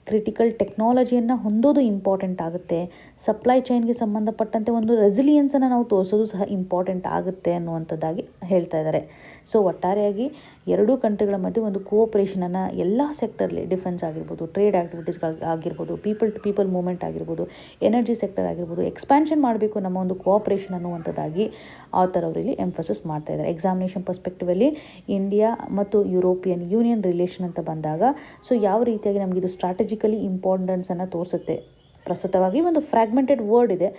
ಕ್ರಿಟಿಕಲ್ ಟೆಕ್ನಾಲಜಿಯನ್ನು ಹೊಂದೋದು ಇಂಪಾರ್ಟೆಂಟ್ ಆಗುತ್ತೆ. ಸಪ್ಲೈ ಚೈನ್ಗೆ ಸಂಬಂಧಪಟ್ಟಂತೆ ಒಂದು ರೆಸಿಲಿಯನ್ಸನ್ನು ನಾವು ತೋರಿಸೋದು ಸಹ ಇಂಪಾರ್ಟೆಂಟ್ ಆಗುತ್ತೆ ಅನ್ನುವಂಥದ್ದಾಗಿ ಹೇಳ್ತಾ ಇದ್ದಾರೆ. ಸೊ ಒಟ್ಟಾರೆಯಾಗಿ ಎರಡೂ ಕಂಟ್ರಿಗಳ ಮಧ್ಯೆ ಒಂದು ಕೋಆಪರೇಷನನ್ನು ಎಲ್ಲ ಸೆಕ್ಟರ್ಲಿ, ಡಿಫೆನ್ಸ್ ಆಗಿರ್ಬೋದು, ಟ್ರೇಡ್ ಆಗಿರ್ಬೋದು, ಪೀಪಲ್ ಟು ಪೀಪಲ್ ಮೂವ್ಮೆಂಟ್ ಆಗಿರ್ಬೋದು, ಎನರ್ಜಿ ಸೆಕ್ಟರ್ ಆಗಿರ್ಬೋದು, ಎಕ್ಸ್ಪ್ಯಾನ್ಷನ್ ಮಾಡಬೇಕು ನಮ್ಮ ಒಂದು ಕೋಆಪರೇಷನ್ ಅನ್ನುವಂಥದ್ದಾಗಿ ಆಥರ್ ಅವರಲ್ಲಿ ಎಂಫಸಿಸ್ ಮಾಡ್ತಾ ಇದ್ದಾರೆ. ಎಕ್ಸಾಮಿನೇಷನ್ ಪರ್ಸ್ಪೆಕ್ಟಿವಲ್ಲಿ ಇಂಡಿಯಾ ಮತ್ತು ಯುರೋಪಿಯನ್ ಯೂನಿಯನ್ ರಿಲೇಷನ್ ಅಂತ ಬಂದಾಗ ಸೊ ಯಾವ ರೀತಿಯಾಗಿ ನಮಗಿದು ಸ್ಟ್ರಾಟಜಿಕಲಿ ಇಂಪಾರ್ಟೆನ್ಸನ್ನು ತೋರಿಸುತ್ತೆ. ಪ್ರಸ್ತುತವಾಗಿ ಒಂದು ಫ್ರ್ಯಾಗ್ಮೆಂಟೆಡ್ ವರ್ಡ್ ಇದೆ,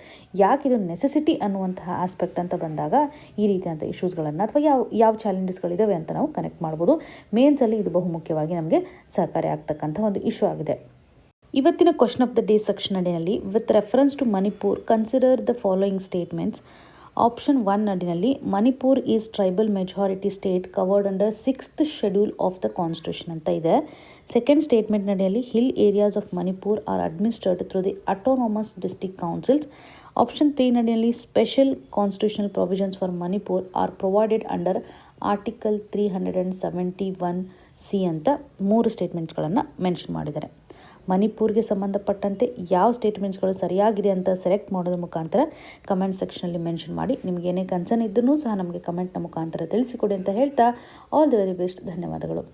ಯಾಕೆ ಇದು ನೆಸೆಸಿಟಿ ಅನ್ನುವಂತಹ ಆಸ್ಪೆಕ್ಟ್ ಅಂತ ಬಂದಾಗ ಈ ರೀತಿಯಾದಂಥ ಇಶ್ಯೂಸ್ಗಳನ್ನು ಅಥವಾ ಯಾವ ಚಾಲೆಂಜಸ್ಗಳಿದ್ದಾವೆ ಅಂತ ನಾವು ಕನೆಕ್ಟ್ ಮಾಡ್ಬೋದು. ಮೇನ್ಸಲ್ಲಿ ಇದು ಬಹುಮುಖ್ಯವಾಗಿ ನಮಗೆ ಸಹಕಾರಿ ಆಗ್ತಕ್ಕಂಥ ಒಂದು ಇಶ್ಯೂ ಆಗಿದೆ. ಇವತ್ತಿನ question of the day section ಅಡಿನಲ್ಲಿ with reference to Manipur consider the following statements. Option 1 ಅಡಿನಲ್ಲಿ Manipur is tribal majority state covered under 6th schedule of the constitution ಅಂತ ಇದೆ. ಸೆಕೆಂಡ್ ಸ್ಟೇಟ್ಮೆಂಟ್ ನಡೆಯಲ್ಲಿ hill areas of Manipur are administered through the autonomous district councils. Option 3 ನಡೆಯಲ್ಲಿ special constitutional provisions for Manipur are provided under article 371C ಅಂತ 3 ಸ್ಟೇಟ್ಮೆಂಟ್ಸ್ಗಳನ್ನು mention ಮಾಡಿದ್ದಾರೆ. ಮಣಿಪುರ್ಗೆ ಸಂಬಂಧಪಟ್ಟಂತೆ ಯಾವ ಸ್ಟೇಟ್ಮೆಂಟ್ಸ್ಗಳು ಸರಿಯಾಗಿದೆ ಅಂತ ಸೆಲೆಕ್ಟ್ ಮಾಡೋದ್ರ ಮುಖಾಂತರ ಕಮೆಂಟ್ ಸೆಕ್ಷನಲ್ಲಿ ಮೆನ್ಷನ್ ಮಾಡಿ. ನಿಮಗೆ ಏನೇ ಕನ್ಸರ್ನ್ ಇದ್ದರೂ ಸಹ ನಮಗೆ ಕಮೆಂಟ್ನ ಮುಖಾಂತರ ತಿಳಿಸಿಕೊಡಿ ಅಂತ ಹೇಳ್ತಾ ಆಲ್ ದಿ ವೆರಿ ಬೆಸ್ಟ್. ಧನ್ಯವಾದಗಳು.